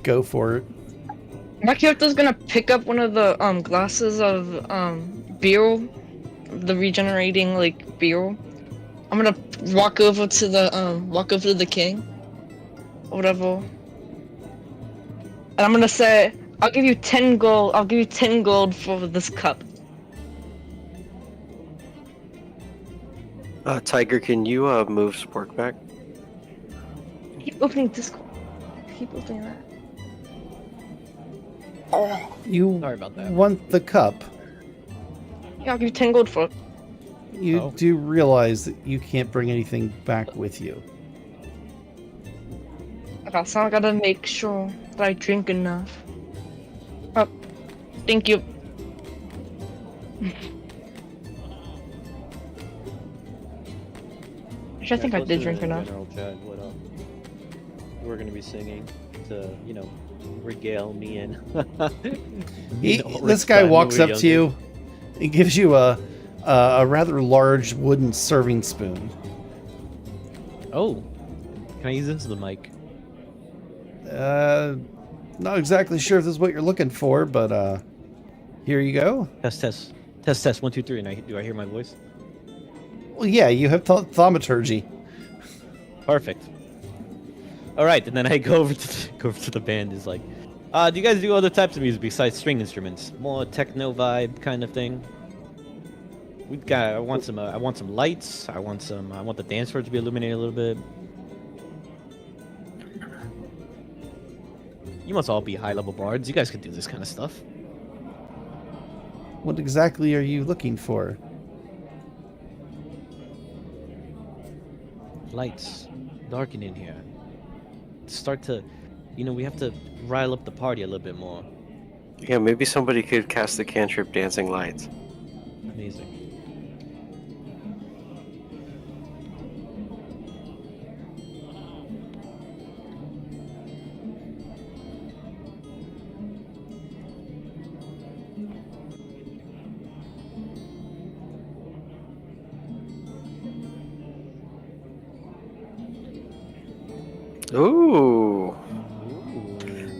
Go for it. My character's gonna pick up one of the glasses of beer, the regenerating like beer. I'm gonna walk over to the king, or whatever. And I'm gonna say, I'll give you 10 gold. I'll give you 10 gold for this cup. Tiger, can you move Spork back? Keep opening Discord. Keep opening that. You Sorry about that. want the cup. Yeah, I'll give you 10 gold for it. You Oh. do realize that you can't bring anything back with you. Okay, so I gotta make sure that I drink enough. Oh, thank you. Actually, I think I did drink enough. General chat, what we're gonna be singing to, regale me in. This guy walks up to you and gives you a rather large wooden serving spoon. Oh, can I use this as the mic? Not exactly sure if this is what you're looking for, but here you go. Test. 1, 2, 3. And do I hear my voice? Well, yeah, you have thaumaturgy. Perfect. All right, and then I go over to the band. Is like, do you guys do other types of music besides string instruments? More techno vibe kind of thing. I want some lights. I want the dance floor to be illuminated a little bit. You must all be high-level bards. You guys could do this kind of stuff. What exactly are you looking for? Lights, darken in here. Start to, we have to rile up the party a little bit more. Yeah, maybe somebody could cast the cantrip Dancing Lights. Amazing. Ooh.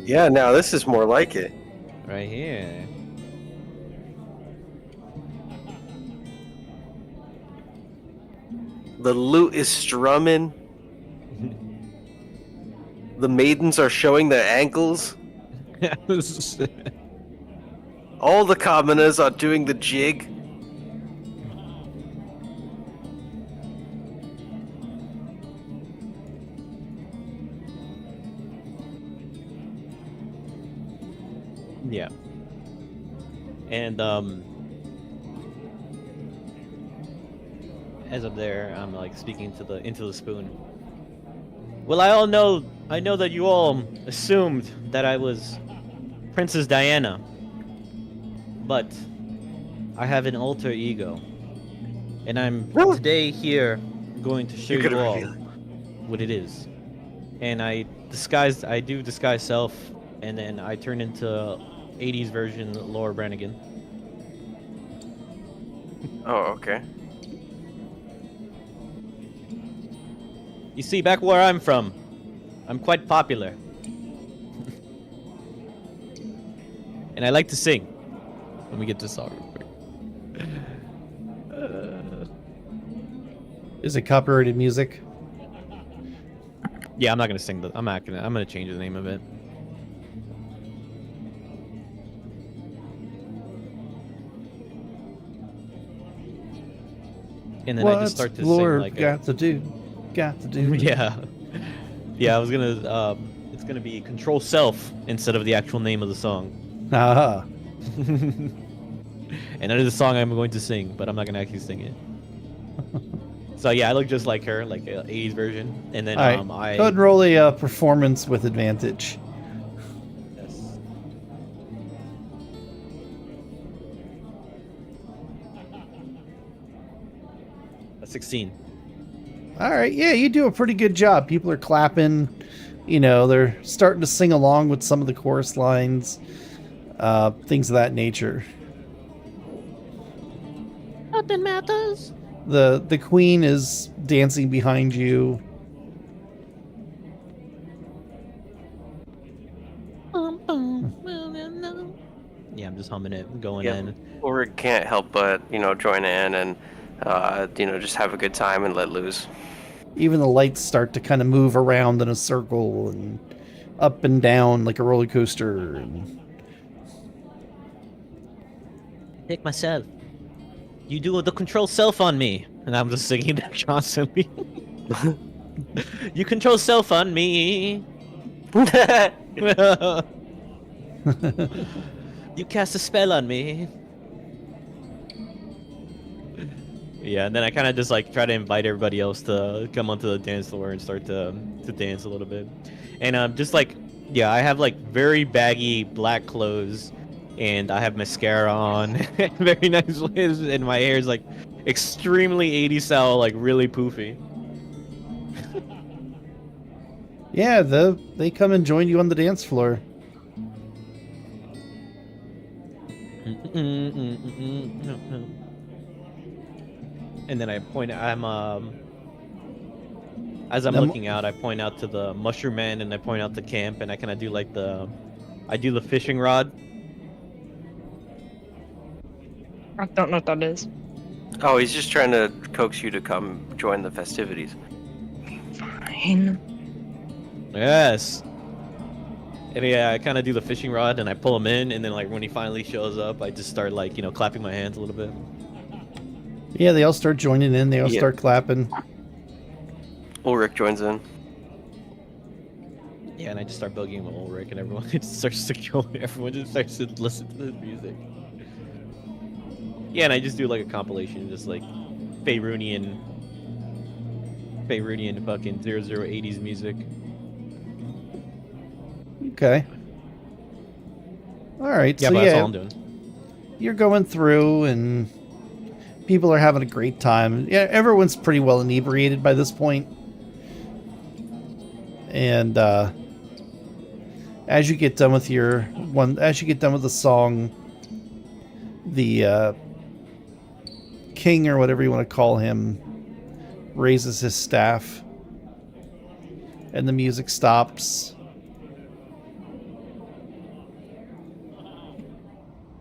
Yeah, now this is more like it. Right here. The lute is strumming. The maidens are showing their ankles. All the commoners are doing the jig. Yeah. And as I'm there, I'm like speaking into the spoon. Well, I know that you all assumed that I was Princess Diana, but I have an alter ego, and I'm today here going to show You're you gonna all reveal it. what it is. And I do disguise self, and then I turn into 80s version Laura Branigan. Oh, okay. You see, back where I'm from, I'm quite popular. And I like to sing. Let me get this song real quick. Is it copyrighted music? Yeah, I'm not gonna sing the. I'm gonna change the name of it. And then I just start to sing Lord like got to do? Got to do. yeah, yeah. I was gonna. It's gonna be Control Self instead of the actual name of the song. Ah. And that is the song I'm going to sing, but I'm not gonna actually sing it. So yeah, I look just like her, like a 80s version, and then All right. I. Go ahead and roll a performance with advantage. Yes. A 16. All right, yeah, you do a pretty good job. People are clapping. You know, they're starting to sing along with some of the chorus lines, things of that nature. Nothing matters. The queen is dancing behind you. Yeah, I'm just humming it, going Yep. in. Ulrich can't help but, join in and, just have a good time and let loose. Even the lights start to kind of move around in a circle and up and down like a roller coaster. And Pick myself. You do the Control Self on me, and I'm just singing that constantly. You control self on me. You cast a spell on me. Yeah, and then I kind of just like try to invite everybody else to come onto the dance floor and start to dance a little bit. And just like, yeah, I have like very baggy black clothes, and I have mascara on, very nice wigs, and my hair is like extremely 80s style, like really poofy. yeah, they come and join you on the dance floor. And then I point. As I'm looking out, I point out to the mushroom man, and I point out the camp, and I kind of do like I do the fishing rod. I don't know what that is. Oh, he's just trying to coax you to come join the festivities. Fine. Yes. And yeah, I kind of do the fishing rod, and I pull him in, and then like when he finally shows up, I just start like clapping my hands a little bit. Yeah, they all start joining in. They all Yeah. start clapping. Ulrich joins in. Yeah, and I just start bugging with Ulrich, and everyone just starts to go. Everyone just starts to listen to the music. Yeah, and I just do like a compilation, just like Faerunian fucking 0080s music. Okay. All right. Yeah, So but yeah, that's all I'm doing. you're going through and people are having a great time. Yeah, everyone's pretty well inebriated by this point. And as you get done with the song, the king or whatever you want to call him raises his staff and the music stops.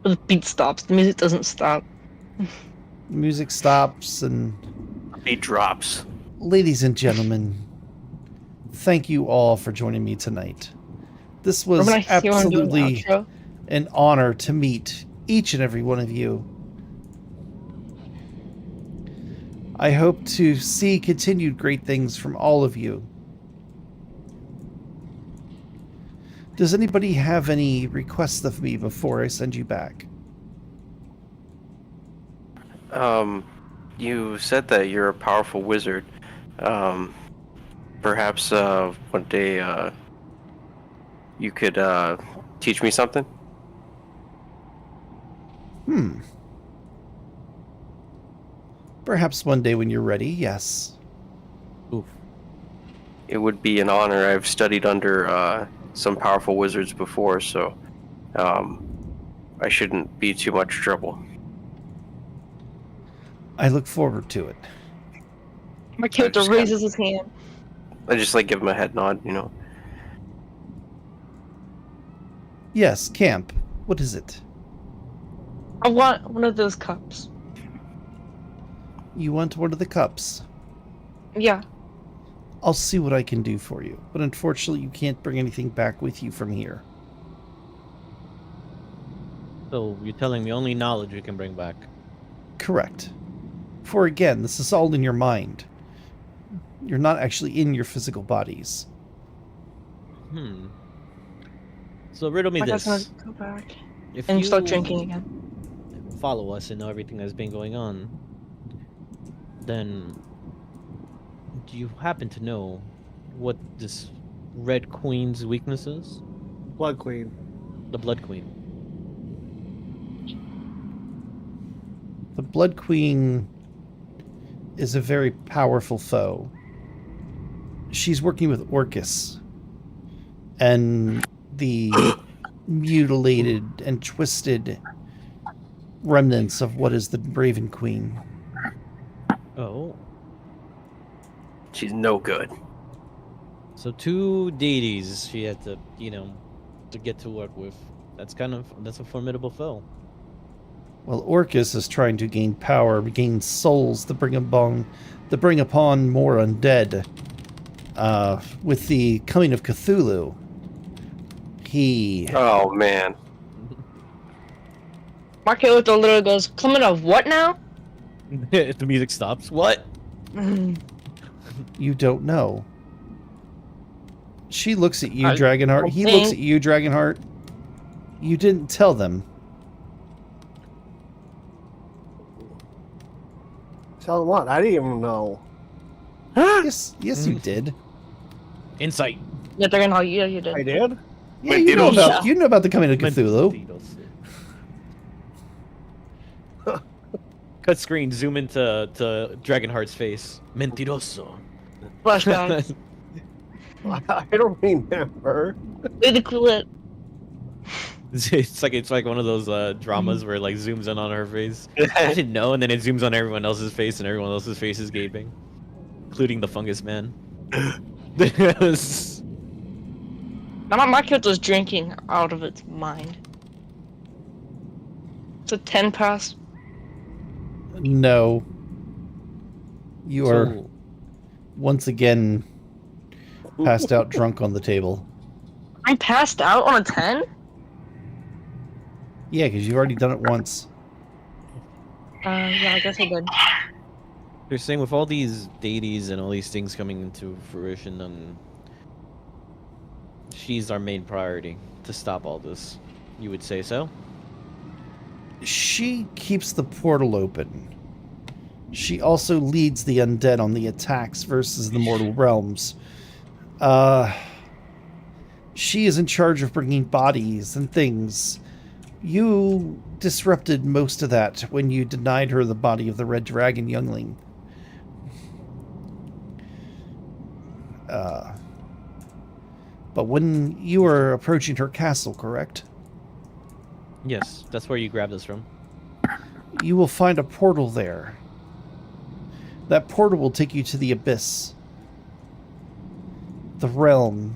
The beat stops. The music doesn't stop. The music stops and Beat drops. ladies and gentlemen, thank you all for joining me tonight. This was Remember I hear him doing the absolutely outro? an honor to meet each and every one of you. I hope to see continued great things from all of you. Does anybody have any requests of me before I send you back? You said that you're a powerful wizard. Perhaps one day you could teach me something? Perhaps one day when you're ready, yes. Oof. It would be an honor. I've studied under some powerful wizards before, so I shouldn't be too much trouble. I look forward to it. My character just raises his hand. I just like give him a head nod, you know. Yes, camp. What is it? I want one of those cups. You want one of the cups? Yeah. I'll see what I can do for you, but unfortunately you can't bring anything back with you from here. So you're telling me only knowledge you can bring back? Correct. For again, this is all in your mind. You're not actually in your physical bodies. So riddle me I this. guess I'll go back If and you start drinking again. follow us and know everything that's been going on, then do you happen to know what this Red Queen's weakness is? Blood Queen. The Blood Queen. The Blood Queen is a very powerful foe. She's working with Orcus and the mutilated and twisted remnants of what is the Raven Queen. Oh, She's no good. so two deities she had to, to get to work with. That's a formidable foe. Well, Orcus is trying to gain power, gain souls to bring upon more undead. With the coming of Cthulhu, he Oh man. My character literally goes, coming of what now? The music stops. What? you don't know. She looks at you, I Dragonheart. He looks think- at you, Dragonheart. You didn't tell them. Tell them what? I didn't even know. Yes, you did. Insight. Yeah, they're gonna, yeah, you did. I did? Yeah, you know Mentiroso. about the coming of Cthulhu. Cut screen. Zoom into Dragonheart's face. Mentiroso. Flashback. I don't remember. Really cool it. It's like one of those dramas where it like zooms in on her face. I didn't know, and then it zooms on everyone else's face, and everyone else's face is gaping, including the fungus man. Now my character's drinking out of its mind. It's a 10 pass. No. You are So, once again passed out drunk on the table. I'm passed out on a 10? Yeah, because you've already done it once. Yeah, I guess I did. you're saying with all these deities and all these things coming into fruition, and she's our main priority to stop all this. You would say so? She keeps the portal open. She also leads the undead on the attacks versus the mortal realms. She is in charge of bringing bodies and things. You disrupted most of that when you denied her the body of the Red Dragon youngling. But when you were approaching her castle, correct? Yes, that's where you grabbed us from. You will find a portal there. That portal will take you to the abyss. The realm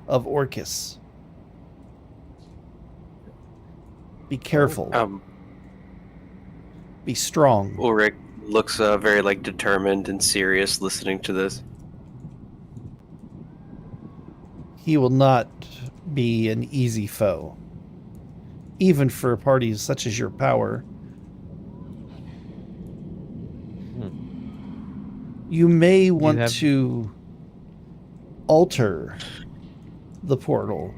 of Orcus. Be careful. Be strong. Ulrich looks very like determined and serious listening to this. He will not be an easy foe. Even for parties such as your power. You may want have- to alter the portal.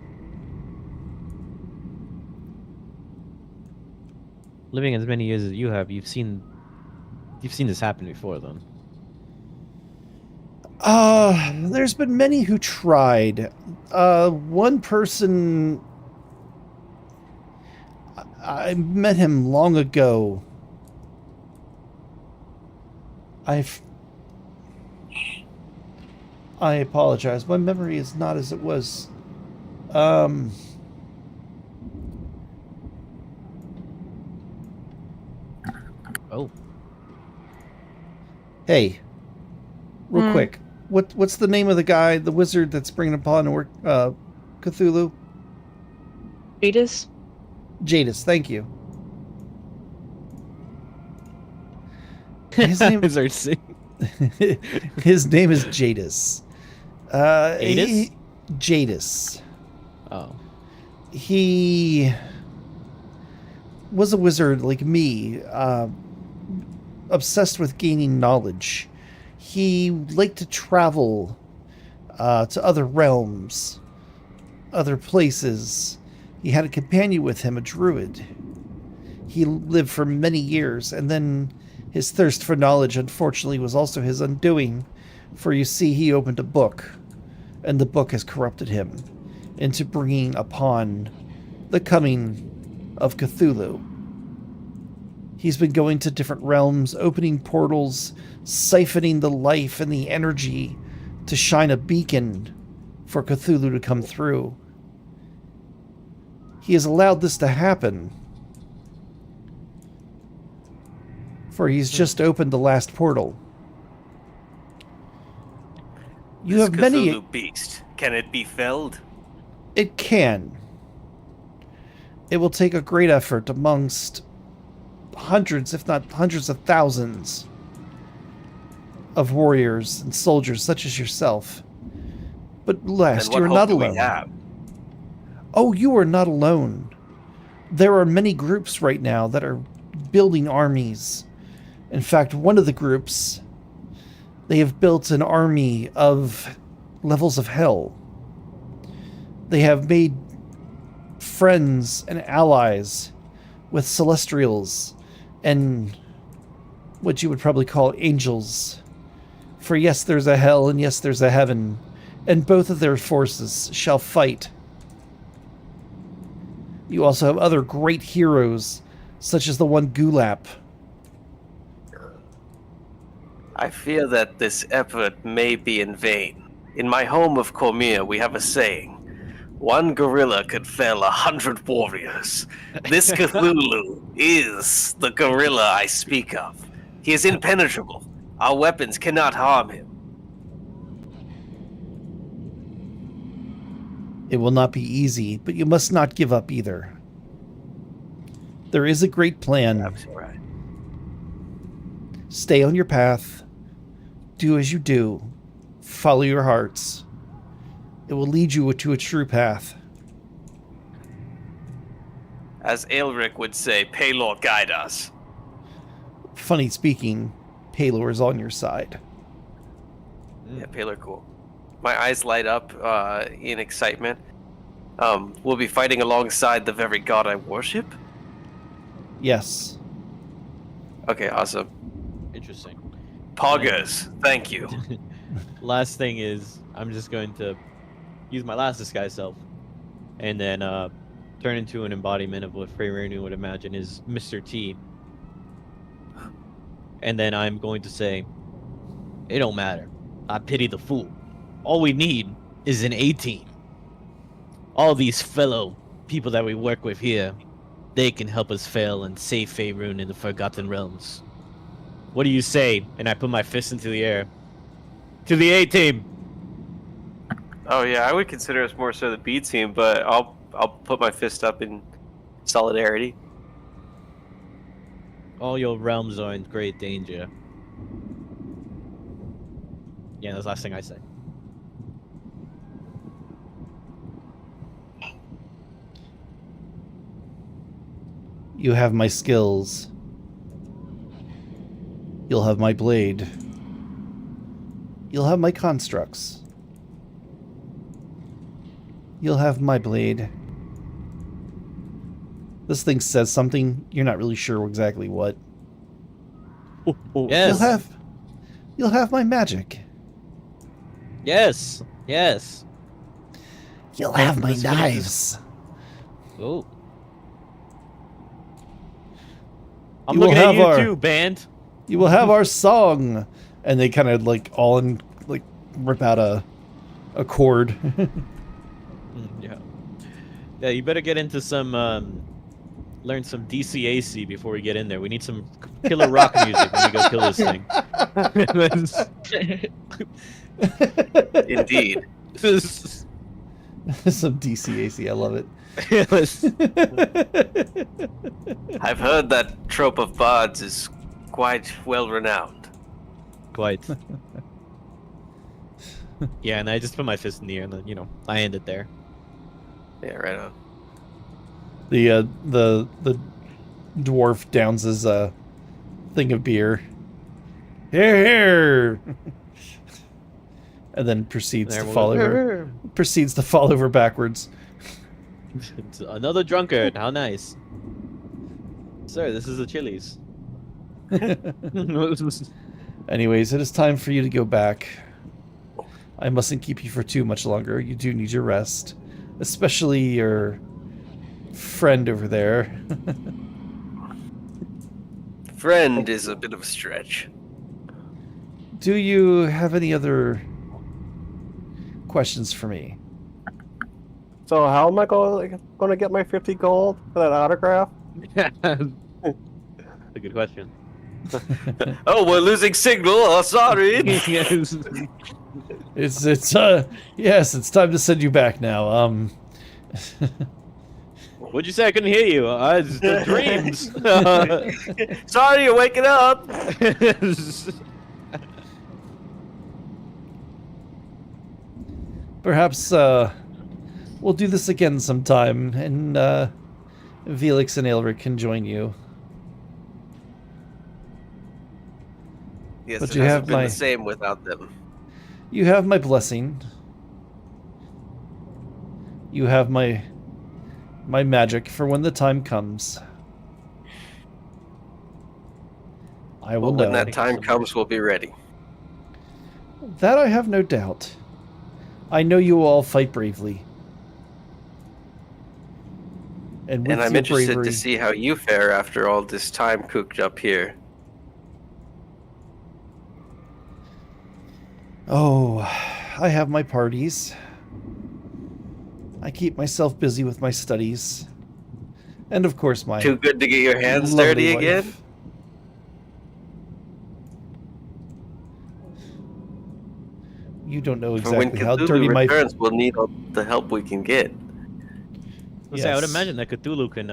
Living as many years as you have, you've seen this happen before, then. There's been many who tried. One person... I met him long ago. I apologize. My memory is not as it was. Oh, Hey, real Hmm. quick. What's the name of the guy, the wizard that's bringing upon Cthulhu? Fetus? Jadis, thank you. His name, Wizard sing. his name is Jadis. Jadis? Jadis. Oh, He was a wizard like me, obsessed with gaining knowledge. He liked to travel to other realms, other places. He had a companion with him, a druid. He lived for many years, and then his thirst for knowledge, unfortunately, was also his undoing. For you see, he opened a book, and the book has corrupted him into bringing upon the coming of Cthulhu. He's been going to different realms, opening portals, siphoning the life and the energy to shine a beacon for Cthulhu to come through. He has allowed this to happen, for he's just opened the last portal. You This have many... Cthulhu beast. Can it be felled? It can. It will take a great effort amongst hundreds, if not hundreds of thousands of warriors and soldiers such as yourself. But last, And what you're hope not do we alone. have? Oh, you are not alone. There are many groups right now that are building armies. In fact, one of the groups, they have built an army of levels of hell. They have made friends and allies with celestials and what you would probably call angels. For yes, there's a hell, and yes, there's a heaven, and both of their forces shall fight. You also have other great heroes, such as the one Gulap. I fear that this effort may be in vain. In my home of Cormia, we have a saying. One gorilla could fell 100 warriors. This Cthulhu is the gorilla I speak of. He is impenetrable. Our weapons cannot harm him. It will not be easy, but you must not give up either. There is a great plan. Absolutely right. Stay on your path. Do as you do. Follow your hearts. It will lead you to a true path. As Aelric would say, Paylor guide us. Funny speaking, Palor is on your side. Yeah, Paylor cool. My eyes light up in excitement. We'll be fighting alongside the very god I worship? Yes. Okay, awesome. interesting. Poggers, thank you. Last thing is, I'm just going to use my last disguise self, and then turn into an embodiment of what Frey Rainu would imagine is Mr. T. And then I'm going to say, it don't matter. I pity the fool. All we need is an A-team. All these fellow people that we work with here, they can help us fail and save Faerun in the Forgotten Realms. What do you say? And I put my fist into the air. To the A-team! Oh yeah, I would consider us more so the B team, but I'll put my fist up in solidarity. All your realms are in great danger. Yeah, that's the last thing I say. You have my skills. You'll have my blade. You'll have my constructs. You'll have my blade. This thing says something. You're not really sure exactly what. Yes! You'll have my magic. Yes! Yes! You'll have my Let's finish knives. Oh. I'm You will looking at have you our- too, band. You will have our song. And they kind of like all in like rip out a chord. Yeah. Yeah, you better get into some learn some DCAC before we get in there. We need some killer rock music when we go kill this thing. Indeed. Some DCAC, I love it. I've heard that trope of bards is quite well renowned. Quite. Yeah, and I just put my fist in the air and then, I end it there. Yeah, right on. The dwarf downs his thing of beer. Here. And then proceeds There to we fall go. over. Proceeds to fall over backwards. It's another drunkard. How nice. Sir, this is a Chili's. Anyways, it is time for you to go back. I mustn't keep you for too much longer. You do need your rest. Especially your friend over there. Friend is a bit of a stretch. Do you have any other questions for me? So how am I going to get my 50 gold for that autograph? That's a good question. Oh, we're losing signal. Oh, sorry. Yes. Yes, it's time to send you back now. What'd you say? I couldn't hear you. It's the dreams. Sorry, you're waking up. Perhaps we'll do this again sometime, and Felix and Aelric can join you. Yes, But it you hasn't have been my- the same without them. You have my blessing. You have my magic for when the time comes. I will Well, when know. that time comes, we'll be ready. That I have no doubt. I know you will all fight bravely. And with And I'm your interested bravery, to see how you fare after all this time cooked up here. Oh, I have my parties. I keep myself busy with my studies. And of course my Too good to get your hands lovely dirty wife. again? You don't know For when exactly how Cthulhu dirty my... returns, we'll need all the help we can get. I would Yes. imagine that Cthulhu can,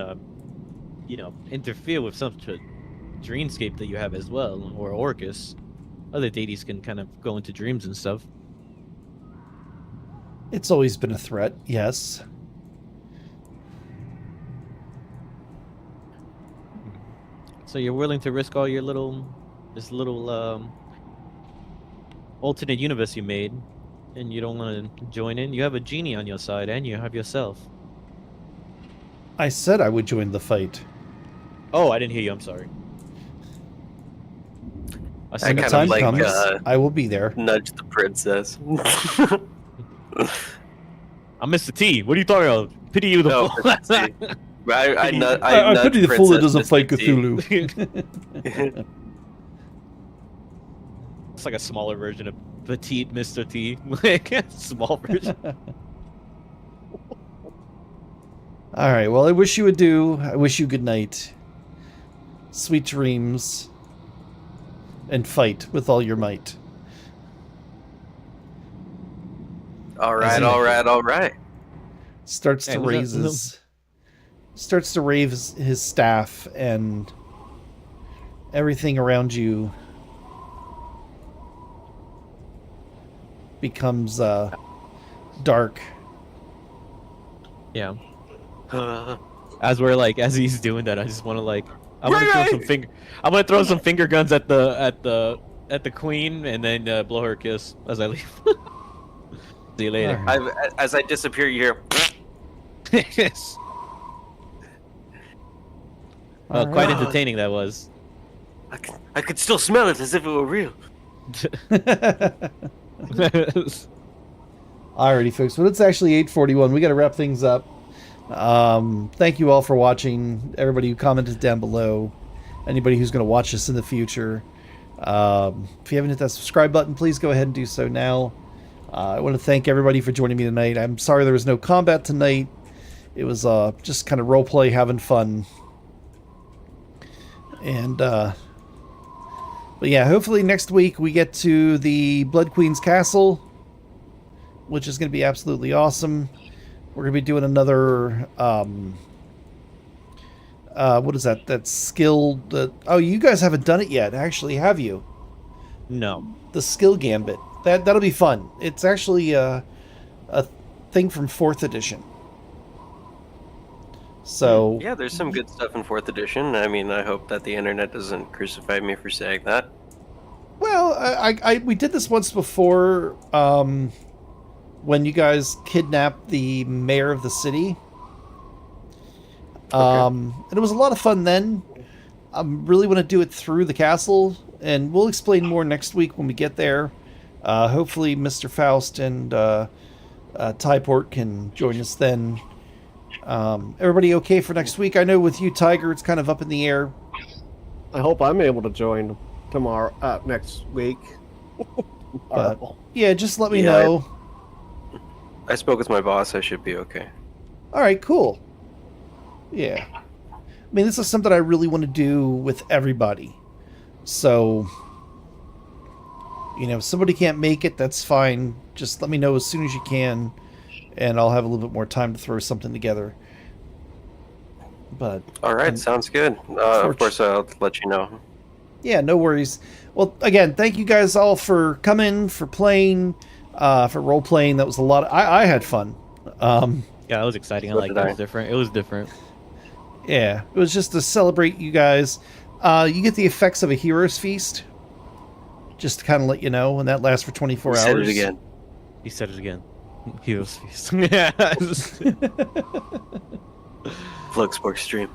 interfere with such a dreamscape that you have as well, or Orcus. Other deities can kind of go into dreams and stuff. It's always been a threat, yes. So you're willing to risk all your this little alternate universe you made, and you don't want to join in? You have a genie on your side, and you have yourself. I said I would join the fight. Oh, I didn't hear you. I'm sorry. I I said When the kind of time like, comes, I will be there. Nudge the princess. I'm Mr. T. What are you talking about? Pity you, the No, fool. Mr. T. I I nudge pity the fool that Princess doesn't fight Mr. T. Cthulhu. It's like a smaller version of petite Mr. T. Like small version. All right. Well, I wish you adieu. I wish you good night. Sweet dreams. And fight with all your might. All right, he- all right, all right. Starts Hey, to was that- raise his staff, and everything around you becomes dark. Yeah. As he's doing that, I just want to I'm gonna throw some I'm gonna throw some finger guns at the queen, and then blow her a kiss as I leave. See you later. As I disappear, you hear. Yes. All Quite right. entertaining that was. I could still smell it as if it were real. Alrighty, folks. Well, it's actually 8:41. We got to wrap things up. Thank you all for watching. Everybody who commented down below, anybody who's going to watch this in the future. If you haven't hit that subscribe button, please go ahead and do so now. I want to thank everybody for joining me tonight. I'm sorry there was no combat tonight. It was just kind of roleplay, having fun. And, but yeah, hopefully next week we get to the Blood Queen's Castle, which is going to be absolutely awesome. We're going to be doing another, what is that? That skill, oh, you guys haven't done it yet, actually, have you? No. The skill gambit. That'll be fun. It's actually a thing from 4th edition. So Yeah, there's some good stuff in 4th edition. I mean, I hope that the internet doesn't crucify me for saying that. well, we did this once before when you guys kidnapped the mayor of the city. And it was a lot of fun then. I really want to do it through the castle, and we'll explain more next week when we get there. Hopefully Mr. Faust and Typort can join us then. Everybody okay for next week? I know with you, Tiger, it's kind of up in the air. I hope I'm able to join tomorrow, next week. But yeah, just let me Yeah, know. I spoke with my boss. I should be okay. All right, cool. Yeah. I mean, this is something I really want to do with everybody. So, you know, if somebody can't make it, that's fine. Just let me know as soon as you can, and I'll have a little bit more time to throw something together. But All right, sounds good. Of course, I'll let you know. yeah, no worries. Well, again, thank you guys all for coming, for playing, for role playing. That was a lot. I had fun. Yeah, it was exciting. I So like did it. I. It was different. It was different. Yeah, it was just to celebrate you guys. You get the effects of a hero's feast, just to kind of let you know, and that lasts for 24 hours. Said it again. He said it again. Heroes feast. Yeah. Fluxborg stream.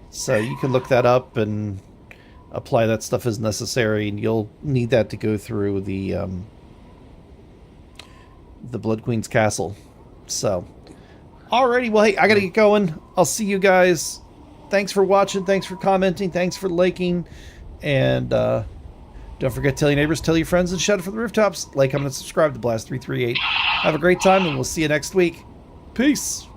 So you can look that up and apply that stuff as necessary, and you'll need that to go through the Blood Queen's Castle. So, alrighty, well, hey, I gotta get going. I'll see you guys. Thanks for watching. Thanks for commenting. Thanks for liking. And don't forget to tell your neighbors, tell your friends, and shout it from the rooftops. Like, comment, and subscribe to Blast 338. Have a great time, and we'll see you next week. Peace.